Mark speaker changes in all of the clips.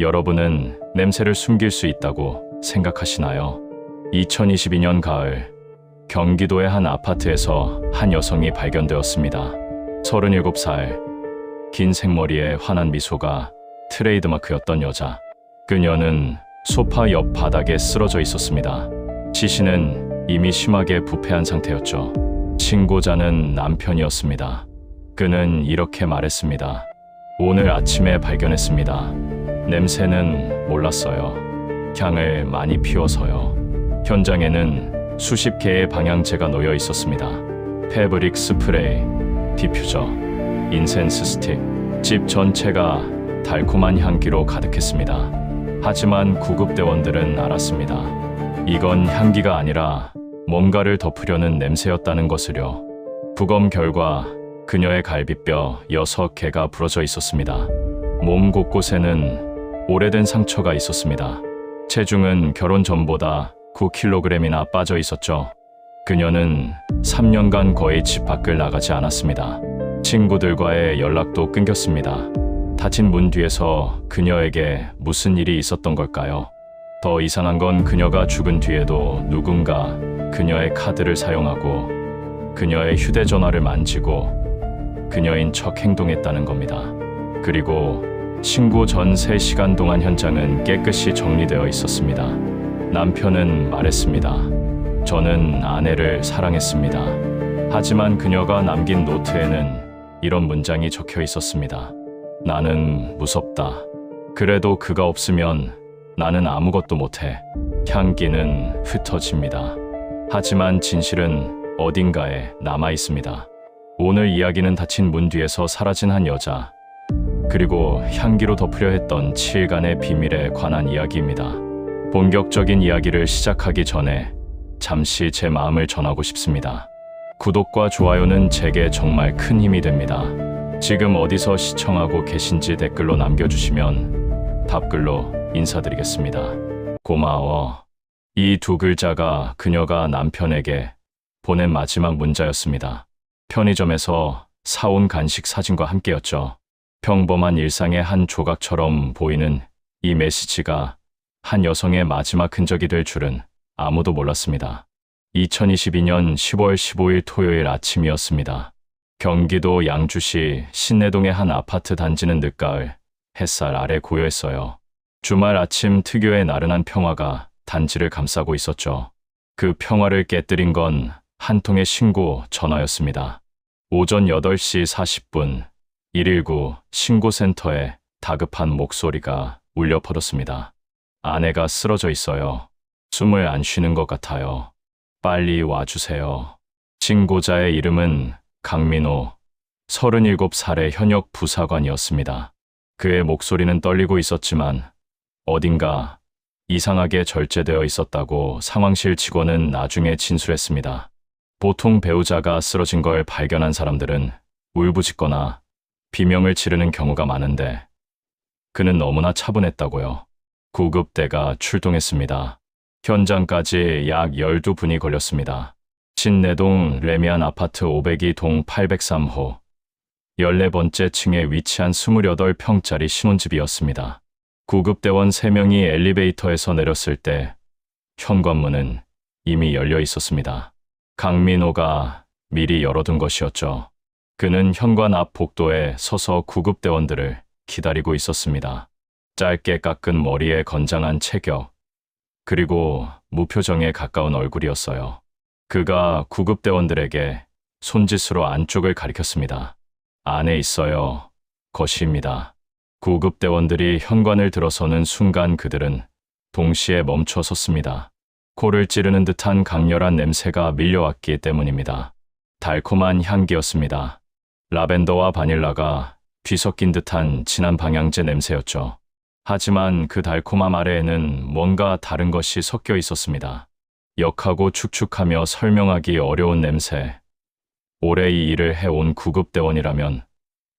Speaker 1: 여러분은 냄새를 숨길 수 있다고 생각하시나요? 2022년 가을, 경기도의 한 아파트에서 한 여성이 발견되었습니다. 37살, 긴 생머리에 환한 미소가 트레이드마크였던 여자. 그녀는 소파 옆 바닥에 쓰러져 있었습니다. 시신은 이미 심하게 부패한 상태였죠. 신고자는 남편이었습니다. 그는 이렇게 말했습니다. 오늘 아침에 발견했습니다. 냄새는 몰랐어요. 향을 많이 피워서요. 현장에는 수십 개의 방향제가 놓여 있었습니다. 패브릭 스프레이, 디퓨저, 인센스 스틱, 집 전체가 달콤한 향기로 가득했습니다. 하지만 구급대원들은 알았습니다. 이건 향기가 아니라 뭔가를 덮으려는 냄새였다는 것을요. 부검 결과 그녀의 갈비뼈 6개가 부러져 있었습니다. 몸 곳곳에는 오래된 상처가 있었습니다. 체중은 결혼 전보다 9kg이나 빠져 있었죠. 그녀는 3년간 거의 집 밖을 나가지 않았습니다. 친구들과의 연락도 끊겼습니다. 닫힌 문 뒤에서 그녀에게 무슨 일이 있었던 걸까요? 더 이상한 건 그녀가 죽은 뒤에도 누군가 그녀의 카드를 사용하고 그녀의 휴대전화를 만지고 그녀인 척 행동했다는 겁니다. 그리고 신고 전 3시간 동안 현장은 깨끗이 정리되어 있었습니다. 남편은 말했습니다. 저는 아내를 사랑했습니다. 하지만 그녀가 남긴 노트에는 이런 문장이 적혀 있었습니다. 나는 무섭다. 그래도 그가 없으면 나는 아무것도 못해. 향기는 흩어집니다. 하지만 진실은 어딘가에 남아 있습니다. 오늘 이야기는 닫힌 문 뒤에서 사라진 한 여자, 그리고 향기로 덮으려 했던 7일간의 비밀에 관한 이야기입니다. 본격적인 이야기를 시작하기 전에 잠시 제 마음을 전하고 싶습니다. 구독과 좋아요는 제게 정말 큰 힘이 됩니다. 지금 어디서 시청하고 계신지 댓글로 남겨주시면 답글로 인사드리겠습니다. 고마워. 이 2글자가 그녀가 남편에게 보낸 마지막 문자였습니다. 편의점에서 사온 간식 사진과 함께였죠. 평범한 일상의 한 조각처럼 보이는 이 메시지가 한 여성의 마지막 흔적이 될 줄은 아무도 몰랐습니다. 2022년 10월 15일 토요일 아침이었습니다. 경기도 양주시 신내동의 한 아파트 단지는 늦가을 햇살 아래 고요했어요. 주말 아침 특유의 나른한 평화가 단지를 감싸고 있었죠. 그 평화를 깨뜨린 건 한 통의 신고 전화였습니다. 오전 8시 40분 119 신고센터에 다급한 목소리가 울려 퍼졌습니다. 아내가 쓰러져 있어요. 숨을 안 쉬는 것 같아요. 빨리 와주세요. 신고자의 이름은 강민호, 37살의 현역 부사관이었습니다. 그의 목소리는 떨리고 있었지만 어딘가 이상하게 절제되어 있었다고 상황실 직원은 나중에 진술했습니다. 보통 배우자가 쓰러진 걸 발견한 사람들은 울부짖거나 비명을 지르는 경우가 많은데 그는 너무나 차분했다고요. 구급대가 출동했습니다. 현장까지 약 12분이 걸렸습니다. 신내동 레미안 아파트 502동 803호 14번째 층에 위치한 28평짜리 신혼집이었습니다. 구급대원 3명이 엘리베이터에서 내렸을 때 현관문은 이미 열려 있었습니다. 강민호가 미리 열어둔 것이었죠. 그는 현관 앞 복도에 서서 구급대원들을 기다리고 있었습니다. 짧게 깎은 머리에 건장한 체격, 그리고 무표정에 가까운 얼굴이었어요. 그가 구급대원들에게 손짓으로 안쪽을 가리켰습니다. 안에 있어요. 거실입니다. 구급대원들이 현관을 들어서는 순간 그들은 동시에 멈춰 섰습니다. 코를 찌르는 듯한 강렬한 냄새가 밀려왔기 때문입니다. 달콤한 향기였습니다. 라벤더와 바닐라가 뒤섞인 듯한 진한 방향제 냄새였죠. 하지만 그 달콤함 아래에는 뭔가 다른 것이 섞여 있었습니다. 역하고 축축하며 설명하기 어려운 냄새. 오래 이 일을 해온 구급대원이라면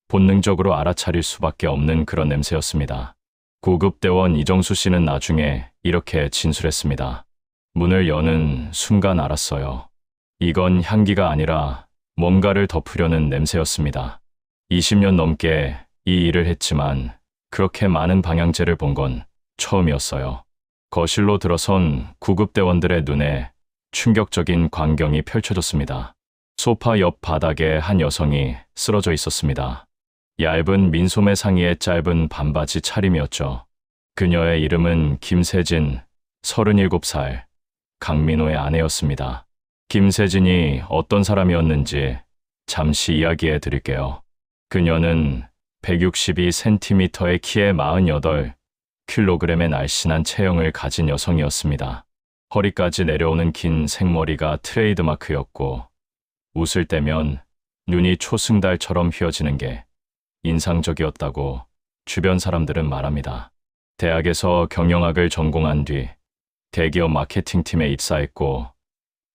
Speaker 1: 본능적으로 알아차릴 수밖에 없는 그런 냄새였습니다. 구급대원 이정수 씨는 나중에 이렇게 진술했습니다. 문을 여는 순간 알았어요. 이건 향기가 아니라 뭔가를 덮으려는 냄새였습니다. 20년 넘게 이 일을 했지만 그렇게 많은 방향제를 본 건 처음이었어요. 거실로 들어선 구급대원들의 눈에 충격적인 광경이 펼쳐졌습니다. 소파 옆 바닥에 한 여성이 쓰러져 있었습니다. 얇은 민소매 상의에 짧은 반바지 차림이었죠. 그녀의 이름은 김세진, 37살, 강민호의 아내였습니다. 김세진이 어떤 사람이었는지 잠시 이야기해 드릴게요. 그녀는 162cm의 키에 48kg의 날씬한 체형을 가진 여성이었습니다. 허리까지 내려오는 긴 생머리가 트레이드마크였고, 웃을 때면 눈이 초승달처럼 휘어지는 게 인상적이었다고 주변 사람들은 말합니다. 대학에서 경영학을 전공한 뒤 대기업 마케팅팀에 입사했고,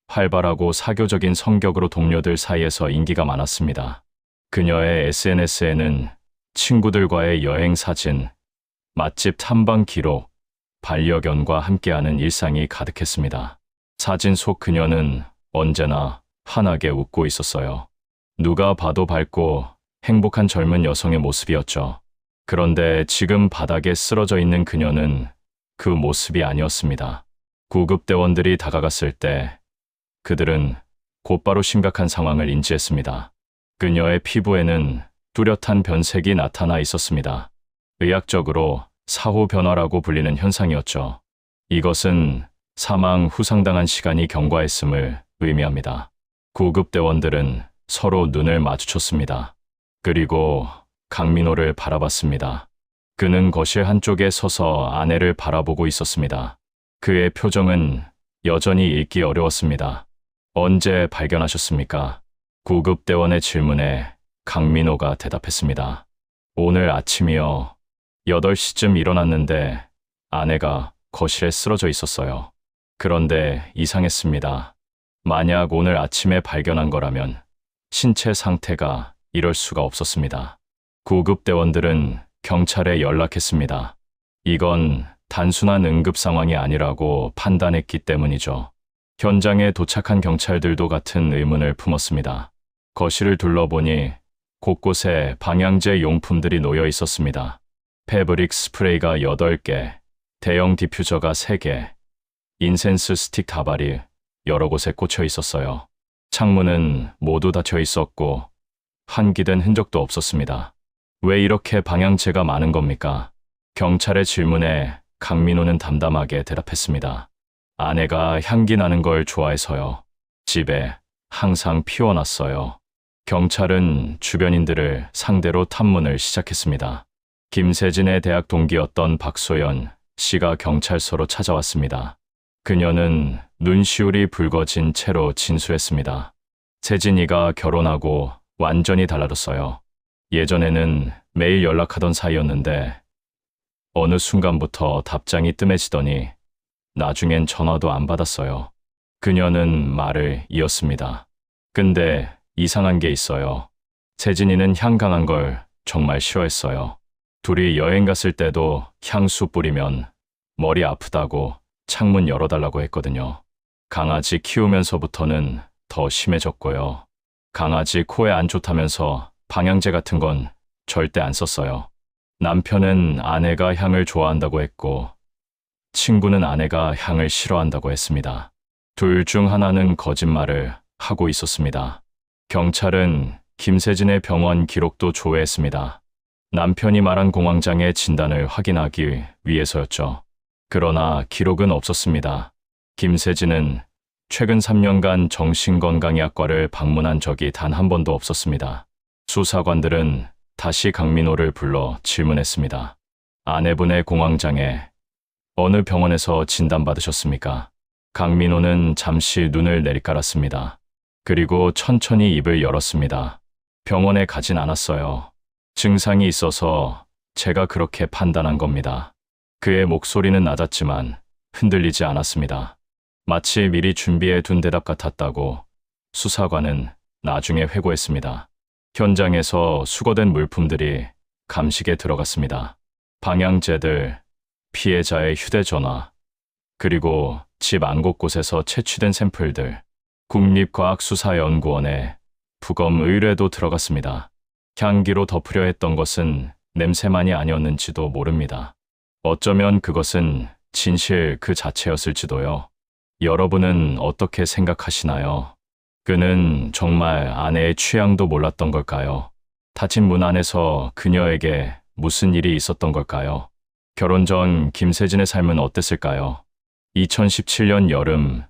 Speaker 1: 활발하고 사교적인 성격으로 동료들 사이에서 인기가 많았습니다. 그녀의 SNS에는 친구들과의 여행 사진, 맛집 탐방 기록, 반려견과 함께하는 일상이 가득했습니다. 사진 속 그녀는 언제나 환하게 웃고 있었어요. 누가 봐도 밝고 행복한 젊은 여성의 모습이었죠. 그런데 지금 바닥에 쓰러져 있는 그녀는 그 모습이 아니었습니다. 구급대원들이 다가갔을 때 그들은 곧바로 심각한 상황을 인지했습니다. 그녀의 피부에는 뚜렷한 변색이 나타나 있었습니다. 의학적으로 사후 변화라고 불리는 현상이었죠. 이것은 사망 후 상당한 시간이 경과했음을 의미합니다. 구급대원들은 서로 눈을 마주쳤습니다. 그리고 강민호를 바라봤습니다. 그는 거실 한쪽에 서서 아내를 바라보고 있었습니다. 그의 표정은 여전히 읽기 어려웠습니다. 언제 발견하셨습니까? 구급대원의 질문에 강민호가 대답했습니다. 오늘 아침이요. 8시쯤 일어났는데 아내가 거실에 쓰러져 있었어요. 그런데 이상했습니다. 만약 오늘 아침에 발견한 거라면 신체 상태가 이럴 수가 없었습니다. 구급대원들은 경찰에 연락했습니다. 이건 단순한 응급 상황이 아니라고 판단했기 때문이죠. 현장에 도착한 경찰들도 같은 의문을 품었습니다. 거실을 둘러보니 곳곳에 방향제 용품들이 놓여 있었습니다. 패브릭 스프레이가 8개, 대형 디퓨저가 3개, 인센스 스틱 다발이 여러 곳에 꽂혀 있었어요. 창문은 모두 닫혀 있었고 환기된 흔적도 없었습니다. 왜 이렇게 방향제가 많은 겁니까? 경찰의 질문에 강민호는 담담하게 대답했습니다. 아내가 향기 나는 걸 좋아해서요. 집에 항상 피워놨어요. 경찰은 주변인들을 상대로 탐문을 시작했습니다. 김세진의 대학 동기였던 박소연 씨가 경찰서로 찾아왔습니다. 그녀는 눈시울이 붉어진 채로 진술했습니다. 세진이가 결혼하고 완전히 달라졌어요. 예전에는 매일 연락하던 사이였는데 어느 순간부터 답장이 뜸해지더니 나중엔 전화도 안 받았어요. 그녀는 말을 이었습니다. 근데 이상한 게 있어요. 세진이는 향 강한 걸 정말 싫어했어요. 둘이 여행 갔을 때도 향수 뿌리면 머리 아프다고 창문 열어달라고 했거든요. 강아지 키우면서부터는 더 심해졌고요. 강아지 코에 안 좋다면서 방향제 같은 건 절대 안 썼어요. 남편은 아내가 향을 좋아한다고 했고 친구는 아내가 향을 싫어한다고 했습니다. 둘 중 하나는 거짓말을 하고 있었습니다. 경찰은 김세진의 병원 기록도 조회했습니다. 남편이 말한 공황장애 진단을 확인하기 위해서였죠. 그러나 기록은 없었습니다. 김세진은 최근 3년간 정신건강의학과를 방문한 적이 단 한 번도 없었습니다. 수사관들은 다시 강민호를 불러 질문했습니다. 아내분의 공황장애, 어느 병원에서 진단받으셨습니까? 강민호는 잠시 눈을 내리깔았습니다. 그리고 천천히 입을 열었습니다. 병원에 가진 않았어요. 증상이 있어서 제가 그렇게 판단한 겁니다. 그의 목소리는 낮았지만 흔들리지 않았습니다. 마치 미리 준비해 둔 대답 같았다고 수사관은 나중에 회고했습니다. 현장에서 수거된 물품들이 감식에 들어갔습니다. 방향제들, 피해자의 휴대전화, 그리고 집 안 곳곳에서 채취된 샘플들, 국립과학수사연구원의 부검 의뢰도 들어갔습니다. 향기로 덮으려 했던 것은 냄새만이 아니었는지도 모릅니다. 어쩌면 그것은 진실 그 자체였을지도요. 여러분은 어떻게 생각하시나요? 그는 정말 아내의 취향도 몰랐던 걸까요? 닫힌 문 안에서 그녀에게 무슨 일이 있었던 걸까요? 결혼 전 김세진의 삶은 어땠을까요? 2017년 여름,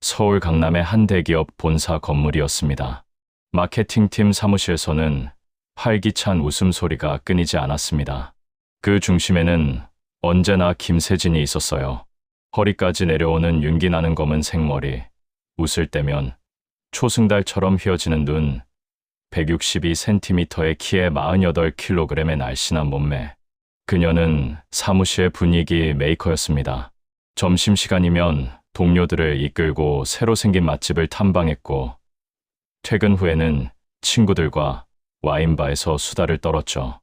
Speaker 1: 서울 강남의 한 대기업 본사 건물이었습니다. 마케팅팀 사무실에서는 활기찬 웃음소리가 끊이지 않았습니다. 그 중심에는 언제나 김세진이 있었어요. 허리까지 내려오는 윤기 나는 검은 생머리, 웃을 때면 초승달처럼 휘어지는 눈, 162cm의 키에 48kg의 날씬한 몸매. 그녀는 사무실 분위기 메이커였습니다. 점심시간이면 동료들을 이끌고 새로 생긴 맛집을 탐방했고, 퇴근 후에는 친구들과 와인바에서 수다를 떨었죠.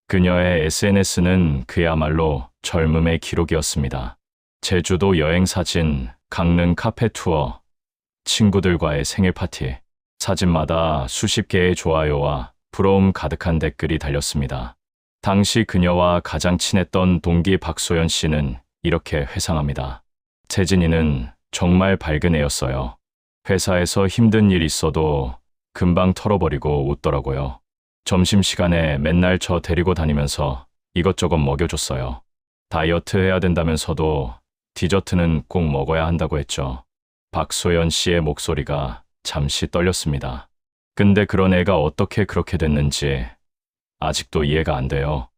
Speaker 1: 그녀의 SNS는 그야말로 젊음의 기록이었습니다. 제주도 여행 사진, 강릉 카페 투어, 친구들과의 생일 파티, 사진마다 수십 개의 좋아요와 부러움 가득한 댓글이 달렸습니다. 당시 그녀와 가장 친했던 동기 박소연 씨는 이렇게 회상합니다. 세진이는 정말 밝은 애였어요. 회사에서 힘든 일 있어도 금방 털어버리고 웃더라고요. 점심시간에 맨날 저 데리고 다니면서 이것저것 먹여줬어요. 다이어트 해야 된다면서도 디저트는 꼭 먹어야 한다고 했죠. 박소연 씨의 목소리가 잠시 떨렸습니다. 근데 그런 애가 어떻게 그렇게 됐는지 아직도 이해가 안 돼요.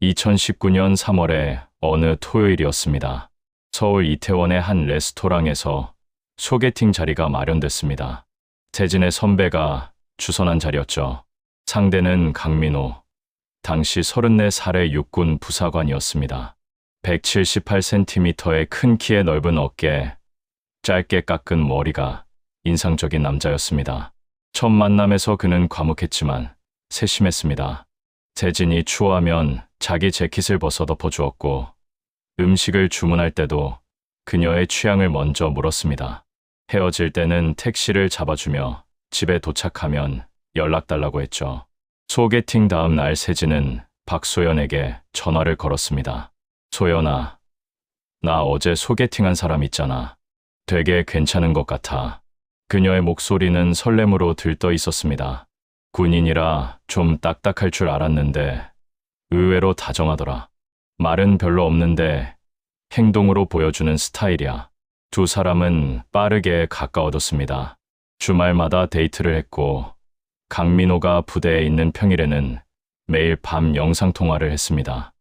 Speaker 1: 2019년 3월에 어느 토요일이었습니다. 서울 이태원의 한 레스토랑에서 소개팅 자리가 마련됐습니다. 세진의 선배가 주선한 자리였죠. 상대는 강민호, 당시 34살의 육군 부사관이었습니다. 178cm의 큰 키에 넓은 어깨, 짧게 깎은 머리가 인상적인 남자였습니다. 첫 만남에서 그는 과묵했지만 세심했습니다. 세진이 추워하면 자기 재킷을 벗어 덮어주었고, 음식을 주문할 때도 그녀의 취향을 먼저 물었습니다. 헤어질 때는 택시를 잡아주며 집에 도착하면 연락달라고 했죠. 소개팅 다음 날 세진은 박소연에게 전화를 걸었습니다. 소연아, 나 어제 소개팅한 사람 있잖아. 되게 괜찮은 것 같아. 그녀의 목소리는 설렘으로 들떠 있었습니다. 군인이라 좀 딱딱할 줄 알았는데 의외로 다정하더라. 말은 별로 없는데 행동으로 보여주는 스타일이야. 두 사람은 빠르게 가까워졌습니다. 주말마다 데이트를 했고, 강민호가 부대에 있는 평일에는 매일 밤 영상통화를 했습니다.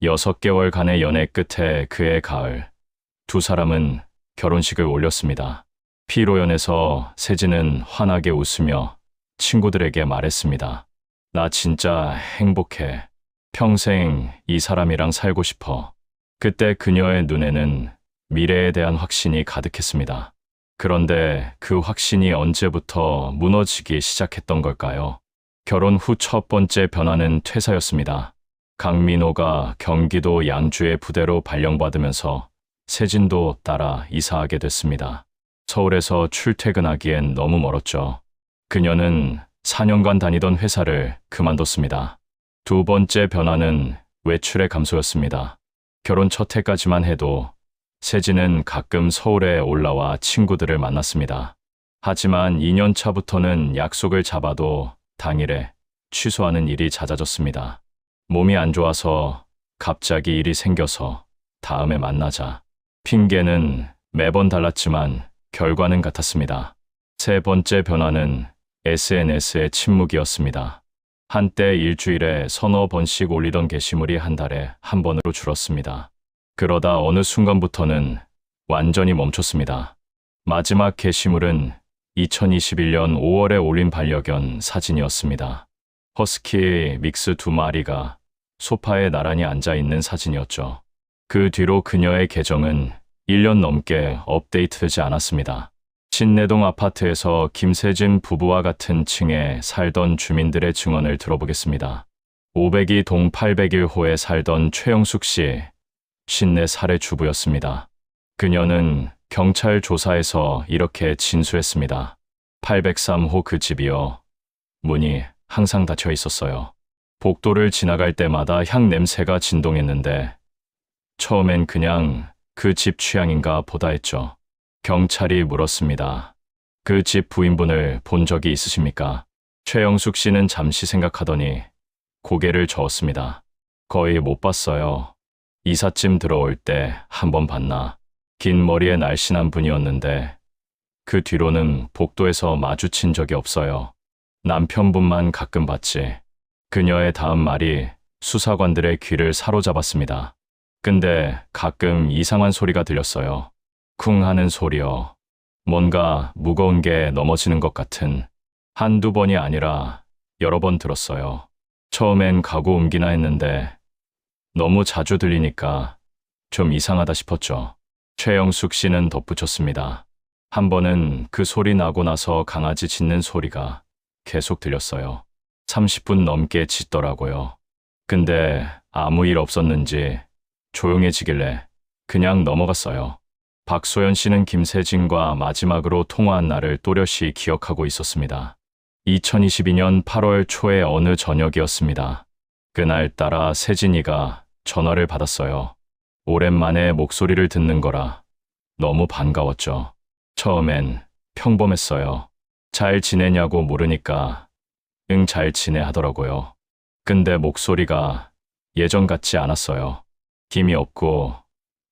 Speaker 1: 6개월간의 연애 끝에 그해 가을, 두 사람은 결혼식을 올렸습니다. 피로연에서 세진은 환하게 웃으며 친구들에게 말했습니다. 나 진짜 행복해. 평생 이 사람이랑 살고 싶어. 그때 그녀의 눈에는 미래에 대한 확신이 가득했습니다. 그런데 그 확신이 언제부터 무너지기 시작했던 걸까요? 결혼 후 첫 번째 변화는 퇴사였습니다. 강민호가 경기도 양주의 부대로 발령받으면서 세진도 따라 이사하게 됐습니다. 서울에서 출퇴근하기엔 너무 멀었죠. 그녀는 4년간 다니던 회사를 그만뒀습니다. 두 번째 변화는 외출의 감소였습니다. 결혼 첫 해까지만 해도 세진은 가끔 서울에 올라와 친구들을 만났습니다. 하지만 2년 차부터는 약속을 잡아도 당일에 취소하는 일이 잦아졌습니다. 몸이 안 좋아서, 갑자기 일이 생겨서, 다음에 만나자. 핑계는 매번 달랐지만 결과는 같았습니다. 세 번째 변화는 SNS의 침묵이었습니다. 한때 일주일에 서너 번씩 올리던 게시물이 한 달에 한 번으로 줄었습니다. 그러다 어느 순간부터는 완전히 멈췄습니다. 마지막 게시물은 2021년 5월에 올린 반려견 사진이었습니다. 허스키 믹스 2마리가 소파에 나란히 앉아있는 사진이었죠. 그 뒤로 그녀의 계정은 1년 넘게 업데이트되지 않았습니다. 신내동 아파트에서 김세진 부부와 같은 층에 살던 주민들의 증언을 들어보겠습니다. 502동 801호에 살던 최영숙 씨, 54살의 주부였습니다. 그녀는 경찰 조사에서 이렇게 진술했습니다. 803호 그 집이요. 문이 항상 닫혀 있었어요. 복도를 지나갈 때마다 향 냄새가 진동했는데 처음엔 그냥 그 집 취향인가 보다 했죠. 경찰이 물었습니다. 그 집 부인분을 본 적이 있으십니까? 최영숙 씨는 잠시 생각하더니 고개를 저었습니다. 거의 못 봤어요. 이삿짐 들어올 때 한 번 봤나. 긴 머리에 날씬한 분이었는데 그 뒤로는 복도에서 마주친 적이 없어요. 남편분만 가끔 봤지. 그녀의 다음 말이 수사관들의 귀를 사로잡았습니다. 근데 가끔 이상한 소리가 들렸어요. 쿵 하는 소리요. 뭔가 무거운 게 넘어지는 것 같은. 한두 번이 아니라 여러 번 들었어요. 처음엔 가구 옮기나 했는데 너무 자주 들리니까 좀 이상하다 싶었죠. 최영숙 씨는 덧붙였습니다. 한 번은 그 소리 나고 나서 강아지 짖는 소리가 계속 들렸어요. 30분 넘게 짖더라고요. 근데 아무 일 없었는지 조용해지길래 그냥 넘어갔어요. 박소연 씨는 김세진과 마지막으로 통화한 날을 또렷이 기억하고 있었습니다. 2022년 8월 초의 어느 저녁이었습니다. 그날따라 세진이가 전화를 받았어요. 오랜만에 목소리를 듣는 거라 너무 반가웠죠. 처음엔 평범했어요. 잘 지내냐고 물으니까 응, 잘 지내 하더라고요. 근데 목소리가 예전 같지 않았어요. 힘이 없고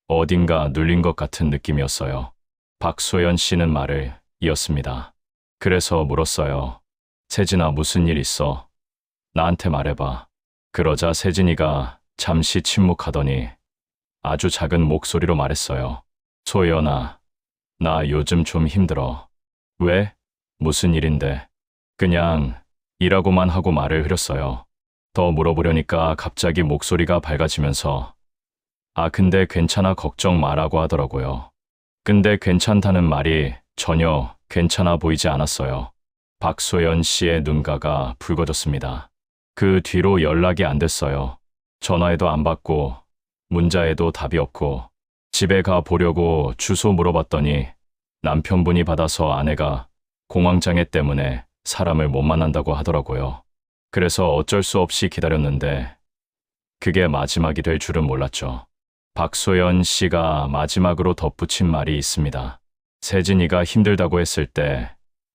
Speaker 1: 어딘가 눌린 것 같은 느낌이었어요. 박소연 씨는 말을 이었습니다. 그래서 물었어요. 세진아, 무슨 일 있어? 나한테 말해봐. 그러자 세진이가 잠시 침묵하더니 아주 작은 목소리로 말했어요. 소연아, 나 요즘 좀 힘들어. 왜? 무슨 일인데? 그냥 일하고만 하고 말을 흐렸어요. 더 물어보려니까 갑자기 목소리가 밝아지면서 근데 괜찮아, 걱정 마라고 하더라고요. 근데 괜찮다는 말이 전혀 괜찮아 보이지 않았어요. 박소연 씨의 눈가가 붉어졌습니다. 그 뒤로 연락이 안 됐어요. 전화해도 안 받고 문자에도 답이 없고 집에 가 보려고 주소 물어봤더니 남편분이 받아서 아내가 공황장애 때문에 사람을 못 만난다고 하더라고요. 그래서 어쩔 수 없이 기다렸는데 그게 마지막이 될 줄은 몰랐죠. 박소연 씨가 마지막으로 덧붙인 말이 있습니다. 세진이가 힘들다고 했을 때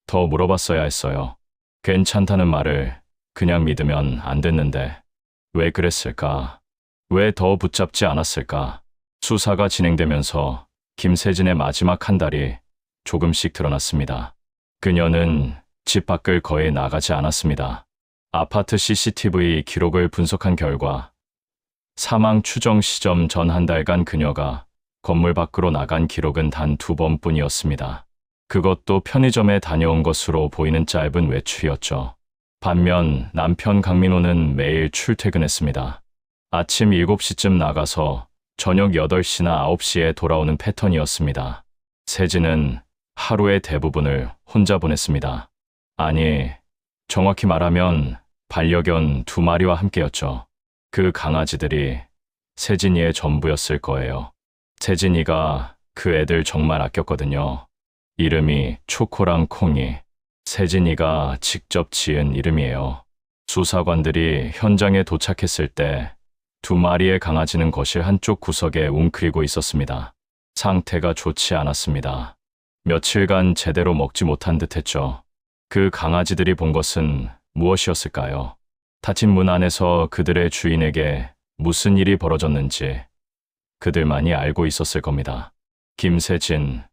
Speaker 1: 더 물어봤어야 했어요. 괜찮다는 말을 그냥 믿으면 안 됐는데 왜 그랬을까? 왜 더 붙잡지 않았을까? 수사가 진행되면서 김세진의 마지막 한 달이 조금씩 드러났습니다. 그녀는 집 밖을 거의 나가지 않았습니다. 아파트 CCTV 기록을 분석한 결과 사망 추정 시점 전 한 달간 그녀가 건물 밖으로 나간 기록은 단 2번뿐이었습니다. 그것도 편의점에 다녀온 것으로 보이는 짧은 외출이었죠. 반면 남편 강민호는 매일 출퇴근했습니다. 아침 7시쯤 나가서 저녁 8시나 9시에 돌아오는 패턴이었습니다. 세진은 하루의 대부분을 혼자 보냈습니다. 아니, 정확히 말하면 반려견 2마리와 함께였죠. 그 강아지들이 세진이의 전부였을 거예요. 세진이가 그 애들 정말 아꼈거든요. 이름이 초코랑 콩이. 세진이가 직접 지은 이름이에요. 수사관들이 현장에 도착했을 때 2마리의 강아지는 거실 한쪽 구석에 웅크리고 있었습니다. 상태가 좋지 않았습니다. 며칠간 제대로 먹지 못한 듯했죠. 그 강아지들이 본 것은 무엇이었을까요? 닫힌 문 안에서 그들의 주인에게 무슨 일이 벌어졌는지 그들만이 알고 있었을 겁니다. 김세진,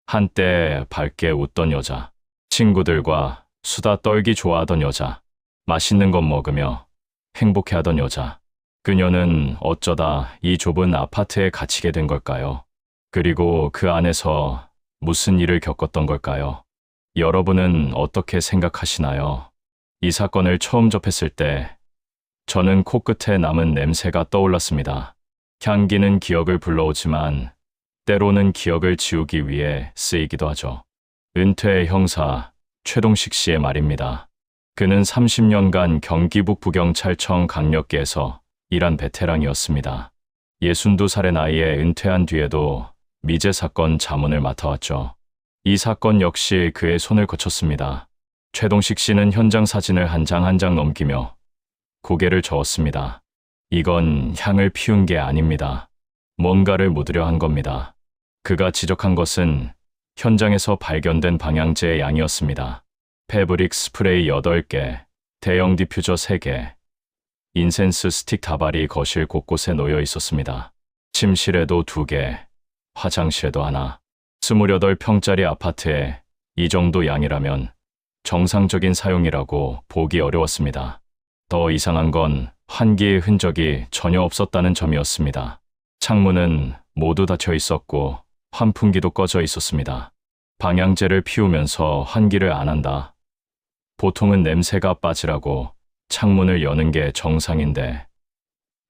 Speaker 1: 한때 밝게 웃던 여자, 친구들과 수다 떨기 좋아하던 여자, 맛있는 것 먹으며 행복해하던 여자. 그녀는 어쩌다 이 좁은 아파트에 갇히게 된 걸까요? 그리고 그 안에서 무슨 일을 겪었던 걸까요? 여러분은 어떻게 생각하시나요? 이 사건을 처음 접했을 때 저는 코끝에 남은 냄새가 떠올랐습니다. 향기는 기억을 불러오지만 때로는 기억을 지우기 위해 쓰이기도 하죠. 은퇴의 형사 최동식 씨의 말입니다. 그는 30년간 경기북 부경찰청 강력계에서 일한 베테랑이었습니다. 62살의 나이에 은퇴한 뒤에도 미제 사건 자문을 맡아왔죠. 이 사건 역시 그의 손을 거쳤습니다. 최동식 씨는 현장 사진을 한 장 한 장 넘기며 고개를 저었습니다. 이건 향을 피운 게 아닙니다. 뭔가를 묻으려 한 겁니다. 그가 지적한 것은 현장에서 발견된 방향제의 양이었습니다. 패브릭 스프레이 8개, 대형 디퓨저 3개, 인센스 스틱 다발이 거실 곳곳에 놓여 있었습니다. 침실에도 2개, 화장실에도 하나. 28평짜리 아파트에 이 정도 양이라면 정상적인 사용이라고 보기 어려웠습니다. 더 이상한 건 환기의 흔적이 전혀 없었다는 점이었습니다. 창문은 모두 닫혀 있었고 환풍기도 꺼져 있었습니다. 방향제를 피우면서 환기를 안 한다. 보통은 냄새가 빠지라고 창문을 여는 게 정상인데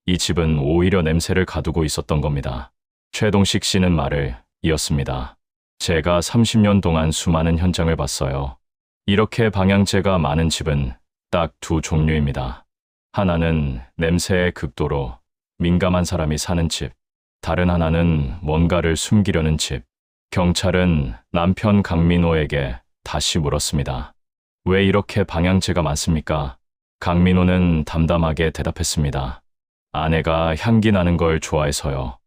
Speaker 1: 이 집은 오히려 냄새를 가두고 있었던 겁니다. 최동식 씨는 말을 이었습니다. 제가 30년 동안 수많은 현장을 봤어요. 이렇게 방향제가 많은 집은 딱 2 종류입니다. 하나는 냄새에 극도로 민감한 사람이 사는 집, 다른 하나는 뭔가를 숨기려는 집. 경찰은 남편 강민호에게 다시 물었습니다. 왜 이렇게 방향제가 많습니까? 강민호는 담담하게 대답했습니다. 아내가 향기 나는 걸 좋아해서요.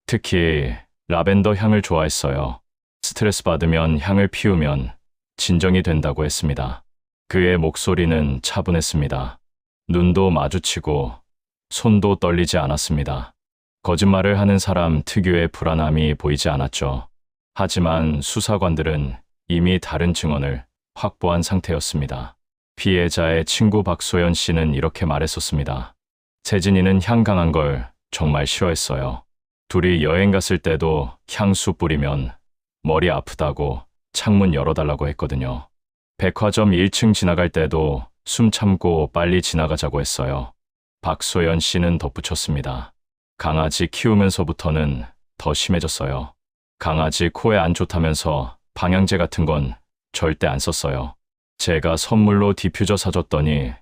Speaker 1: 특히 라벤더 향을 좋아했어요. 스트레스 받으면 향을 피우면 진정이 된다고 했습니다. 그의 목소리는 차분했습니다. 눈도 마주치고 손도 떨리지 않았습니다. 거짓말을 하는 사람 특유의 불안함이 보이지 않았죠. 하지만 수사관들은 이미 다른 증언을 확보한 상태였습니다. 피해자의 친구 박소연 씨는 이렇게 말했었습니다. 세진이는 향 강한 걸 정말 싫어했어요. 둘이 여행 갔을 때도 향수 뿌리면 머리 아프다고 창문 열어달라고 했거든요. 백화점 1층 지나갈 때도 숨 참고 빨리 지나가자고 했어요. 박소연 씨는 덧붙였습니다. 강아지 키우면서부터는 더 심해졌어요. 강아지 코에 안 좋다면서 방향제 같은 건 절대 안 썼어요. 제가 선물로 디퓨저 사줬더니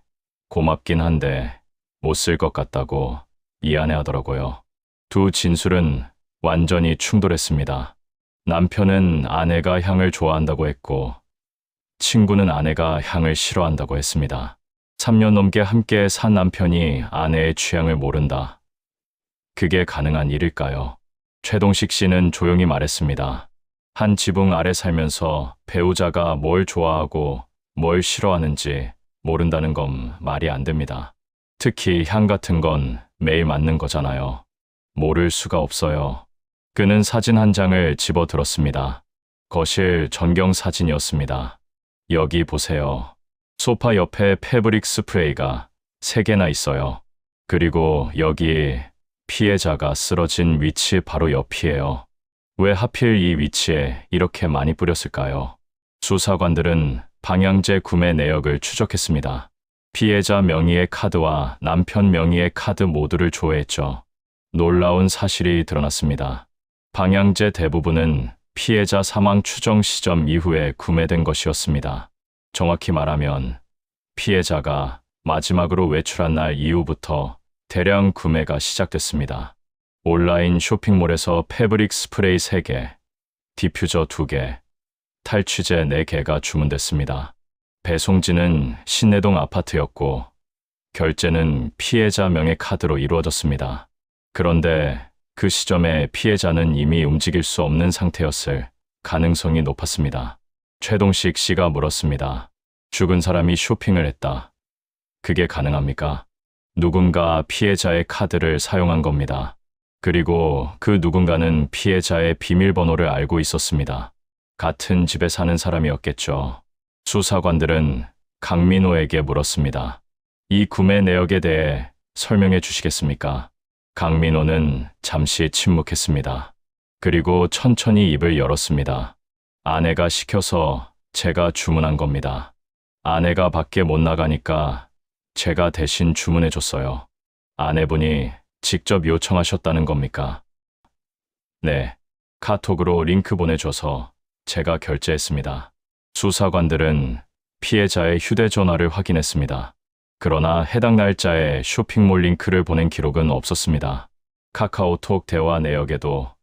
Speaker 1: 고맙긴 한데 못 쓸 것 같다고 미안해하더라고요. 두 진술은 완전히 충돌했습니다. 남편은 아내가 향을 좋아한다고 했고 친구는 아내가 향을 싫어한다고 했습니다. 3년 넘게 함께 산 남편이 아내의 취향을 모른다. 그게 가능한 일일까요? 최동식 씨는 조용히 말했습니다. 한 지붕 아래 살면서 배우자가 뭘 좋아하고 뭘 싫어하는지 모른다는 건 말이 안 됩니다. 특히 향 같은 건 매일 맞는 거잖아요. 모를 수가 없어요. 그는 사진 한 장을 집어들었습니다. 거실 전경 사진이었습니다. 여기 보세요. 소파 옆에 패브릭 스프레이가 3개나 있어요. 그리고 여기 피해자가 쓰러진 위치 바로 옆이에요. 왜 하필 이 위치에 이렇게 많이 뿌렸을까요? 수사관들은 방향제 구매 내역을 추적했습니다. 피해자 명의의 카드와 남편 명의의 카드 모두를 조회했죠. 놀라운 사실이 드러났습니다. 방향제 대부분은 피해자 사망 추정 시점 이후에 구매된 것이었습니다. 정확히 말하면 피해자가 마지막으로 외출한 날 이후부터 대량 구매가 시작됐습니다. 온라인 쇼핑몰에서 패브릭 스프레이 3개, 디퓨저 2개, 탈취제 4개가 주문됐습니다. 배송지는 신내동 아파트였고 결제는 피해자 명의 카드로 이루어졌습니다. 그런데 그 시점에 피해자는 이미 움직일 수 없는 상태였을 가능성이 높았습니다. 최동식 씨가 물었습니다. 죽은 사람이 쇼핑을 했다. 그게 가능합니까? 누군가 피해자의 카드를 사용한 겁니다. 그리고 그 누군가는 피해자의 비밀번호를 알고 있었습니다. 같은 집에 사는 사람이었겠죠. 수사관들은 강민호에게 물었습니다. 이 구매 내역에 대해 설명해 주시겠습니까? 강민호는 잠시 침묵했습니다. 그리고 천천히 입을 열었습니다. 아내가 시켜서 제가 주문한 겁니다. 아내가 밖에 못 나가니까 제가 대신 주문해 줬어요. 아내분이 직접 요청하셨다는 겁니까? 네, 카톡으로 링크 보내줘서 제가 결제했습니다. 수사관들은 피해자의 휴대전화를 확인했습니다. 그러나 해당 날짜에 쇼핑몰 링크를 보낸 기록은 없었습니다. 카카오톡 대화 내역에도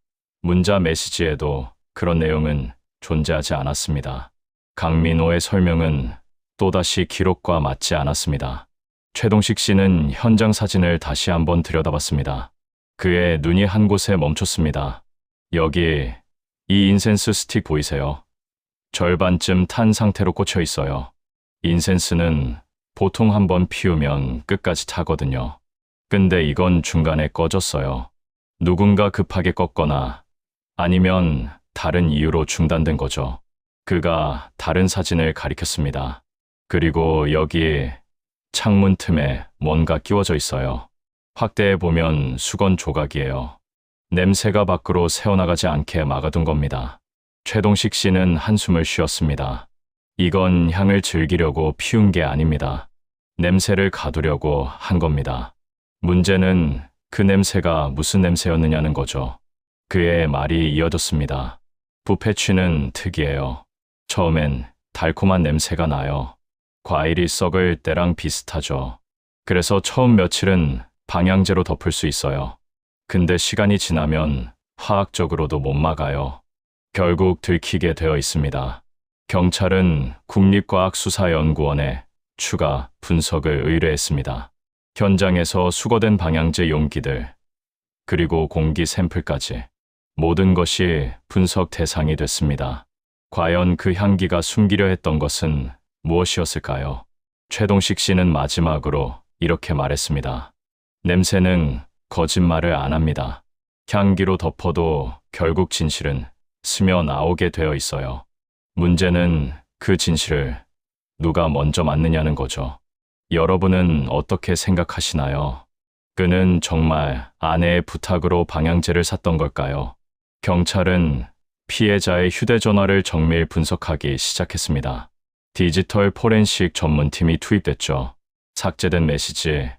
Speaker 1: 문자 메시지에도 그런 내용은 존재하지 않았습니다. 강민호의 설명은 또다시 기록과 맞지 않았습니다. 최동식 씨는 현장 사진을 다시 한번 들여다봤습니다. 그의 눈이 한 곳에 멈췄습니다. 여기, 이 인센스 스틱 보이세요? 절반쯤 탄 상태로 꽂혀 있어요. 인센스는 보통 한번 피우면 끝까지 타거든요. 근데 이건 중간에 꺼졌어요. 누군가 급하게 껐거나 아니면 다른 이유로 중단된 거죠. 그가 다른 사진을 가리켰습니다. 그리고 여기 창문 틈에 뭔가 끼워져 있어요. 확대해 보면 수건 조각이에요. 냄새가 밖으로 새어나가지 않게 막아둔 겁니다. 최동식 씨는 한숨을 쉬었습니다. 이건 향을 즐기려고 피운 게 아닙니다. 냄새를 가두려고 한 겁니다. 문제는 그 냄새가 무슨 냄새였느냐는 거죠. 그의 말이 이어졌습니다. 부패취는 특이해요. 처음엔 달콤한 냄새가 나요. 과일이 썩을 때랑 비슷하죠. 그래서 처음 며칠은 방향제로 덮을 수 있어요. 근데 시간이 지나면 화학적으로도 못 막아요. 결국 들키게 되어 있습니다. 경찰은 국립과학수사연구원에 추가 분석을 의뢰했습니다. 현장에서 수거된 방향제 용기들, 그리고 공기 샘플까지 모든 것이 분석 대상이 됐습니다. 과연 그 향기가 숨기려 했던 것은 무엇이었을까요? 최동식 씨는 마지막으로 이렇게 말했습니다. 냄새는 거짓말을 안 합니다. 향기로 덮어도 결국 진실은 스며 나오게 되어 있어요. 문제는 그 진실을 누가 먼저 맞느냐는 거죠. 여러분은 어떻게 생각하시나요? 그는 정말 아내의 부탁으로 방향제를 샀던 걸까요? 경찰은 피해자의 휴대전화를 정밀 분석하기 시작했습니다. 디지털 포렌식 전문팀이 투입됐죠. 삭제된 메시지,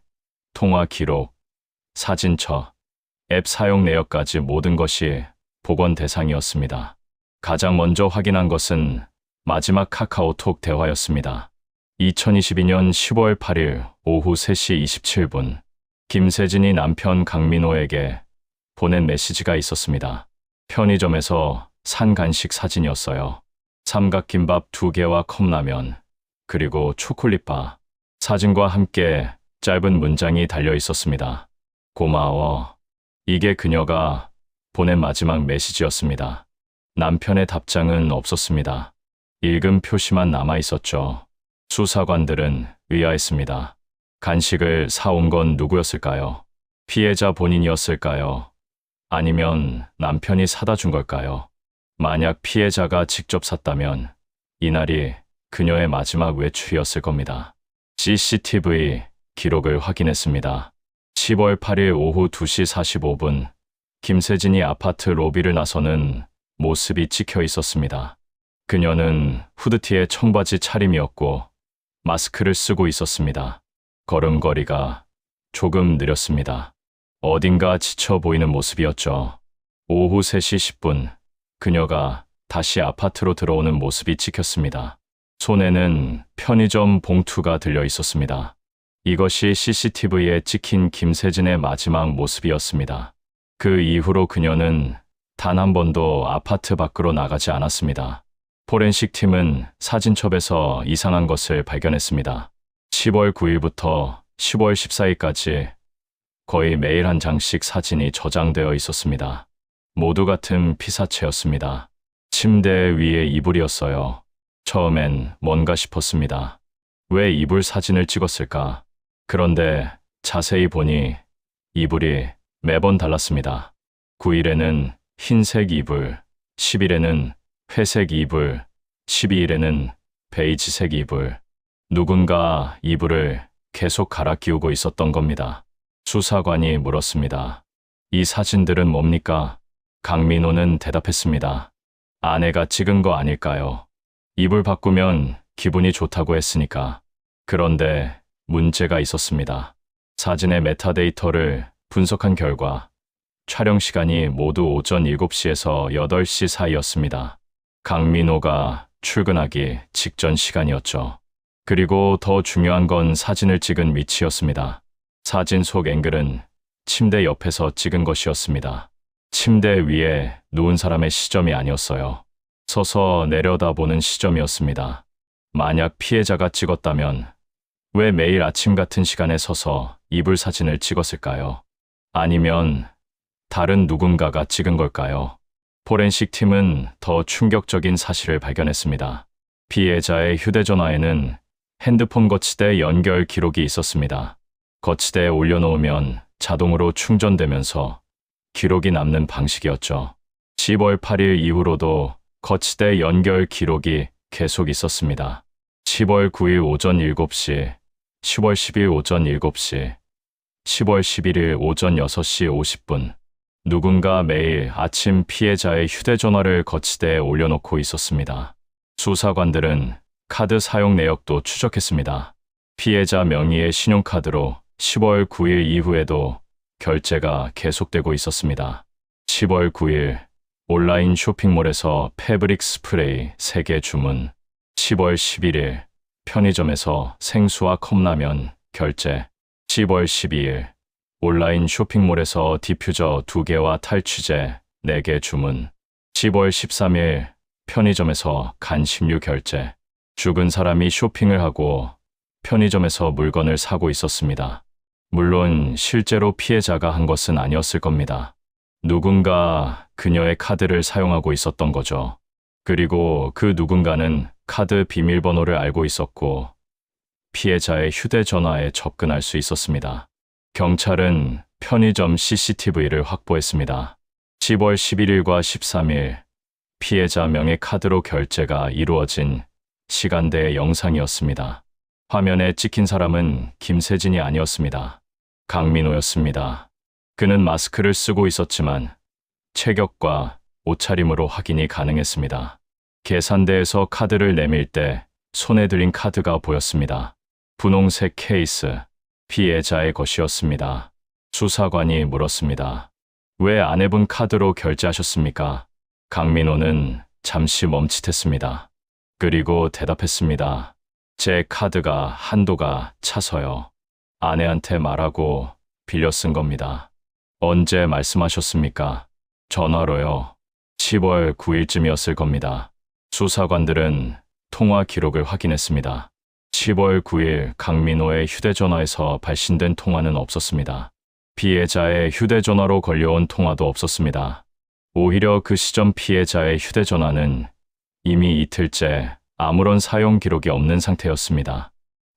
Speaker 1: 통화 기록, 사진첩, 앱 사용 내역까지 모든 것이 복원 대상이었습니다. 가장 먼저 확인한 것은 마지막 카카오톡 대화였습니다. 2022년 10월 8일 오후 3시 27분, 김세진이 남편 강민호에게 보낸 메시지가 있었습니다. 편의점에서 산 간식 사진이었어요. 삼각김밥 2개와 컵라면, 그리고 초콜릿바. 사진과 함께 짧은 문장이 달려 있었습니다. 고마워. 이게 그녀가 보낸 마지막 메시지였습니다. 남편의 답장은 없었습니다. 읽음 표시만 남아 있었죠. 수사관들은 의아했습니다. 간식을 사온 건 누구였을까요? 피해자 본인이었을까요? 아니면 남편이 사다 준 걸까요? 만약 피해자가 직접 샀다면 이날이 그녀의 마지막 외출이었을 겁니다. CCTV 기록을 확인했습니다. 10월 8일 오후 2시 45분, 김세진이 아파트 로비를 나서는 모습이 찍혀 있었습니다. 그녀는 후드티에 청바지 차림이었고 마스크를 쓰고 있었습니다. 걸음걸이가 조금 느렸습니다. 어딘가 지쳐 보이는 모습이었죠. 오후 3시 10분, 그녀가 다시 아파트로 들어오는 모습이 찍혔습니다. 손에는 편의점 봉투가 들려 있었습니다. 이것이 CCTV에 찍힌 김세진의 마지막 모습이었습니다. 그 이후로 그녀는 단 한 번도 아파트 밖으로 나가지 않았습니다. 포렌식 팀은 사진첩에서 이상한 것을 발견했습니다. 10월 9일부터 10월 14일까지 거의 매일 한 장씩 사진이 저장되어 있었습니다. 모두 같은 피사체였습니다. 침대 위에 이불이었어요. 처음엔 뭔가 싶었습니다. 왜 이불 사진을 찍었을까? 그런데 자세히 보니 이불이 매번 달랐습니다. 9일에는 흰색 이불, 10일에는 회색 이불, 12일에는 베이지색 이불. 누군가 이불을 계속 갈아 끼우고 있었던 겁니다. 수사관이 물었습니다. 이 사진들은 뭡니까? 강민호는 대답했습니다. 아내가 찍은 거 아닐까요? 이불 바꾸면 기분이 좋다고 했으니까. 그런데 문제가 있었습니다. 사진의 메타데이터를 분석한 결과 촬영 시간이 모두 오전 7시에서 8시 사이였습니다. 강민호가 출근하기 직전 시간이었죠. 그리고 더 중요한 건 사진을 찍은 위치였습니다. 사진 속 앵글은 침대 옆에서 찍은 것이었습니다. 침대 위에 누운 사람의 시점이 아니었어요. 서서 내려다보는 시점이었습니다. 만약 피해자가 찍었다면 왜 매일 아침 같은 시간에 서서 이불 사진을 찍었을까요? 아니면 다른 누군가가 찍은 걸까요? 포렌식 팀은 더 충격적인 사실을 발견했습니다. 피해자의 휴대전화에는 핸드폰 거치대 연결 기록이 있었습니다. 거치대에 올려놓으면 자동으로 충전되면서 기록이 남는 방식이었죠. 10월 8일 이후로도 거치대 연결 기록이 계속 있었습니다. 10월 9일 오전 7시, 10월 10일 오전 7시, 10월 11일 오전 6시 50분. 누군가 매일 아침 피해자의 휴대전화를 거치대에 올려놓고 있었습니다. 수사관들은 카드 사용 내역도 추적했습니다. 피해자 명의의 신용카드로 10월 9일 이후에도 결제가 계속되고 있었습니다. 10월 9일 온라인 쇼핑몰에서 패브릭 스프레이 3개 주문, 10월 11일 편의점에서 생수와 컵라면 결제, 10월 12일 온라인 쇼핑몰에서 디퓨저 2개와 탈취제 4개 주문, 10월 13일 편의점에서 간식류 결제. 죽은 사람이 쇼핑을 하고 편의점에서 물건을 사고 있었습니다. 물론 실제로 피해자가 한 것은 아니었을 겁니다. 누군가 그녀의 카드를 사용하고 있었던 거죠. 그리고 그 누군가는 카드 비밀번호를 알고 있었고 피해자의 휴대전화에 접근할 수 있었습니다. 경찰은 편의점 CCTV를 확보했습니다. 10월 11일과 13일 피해자 명의 카드로 결제가 이루어진 시간대의 영상이었습니다. 화면에 찍힌 사람은 김세진이 아니었습니다. 강민호였습니다. 그는 마스크를 쓰고 있었지만 체격과 옷차림으로 확인이 가능했습니다. 계산대에서 카드를 내밀 때 손에 들린 카드가 보였습니다. 분홍색 케이스, 피해자의 것이었습니다. 수사관이 물었습니다. 왜 아내분 카드로 결제하셨습니까? 강민호는 잠시 멈칫했습니다. 그리고 대답했습니다. 제 카드가 한도가 차서요. 아내한테 말하고 빌려 쓴 겁니다. 언제 말씀하셨습니까? 전화로요. 10월 9일쯤이었을 겁니다. 수사관들은 통화 기록을 확인했습니다. 10월 9일 강민호의 휴대전화에서 발신된 통화는 없었습니다. 피해자의 휴대전화로 걸려온 통화도 없었습니다. 오히려 그 시점 피해자의 휴대전화는 이미 이틀째 아무런 사용 기록이 없는 상태였습니다.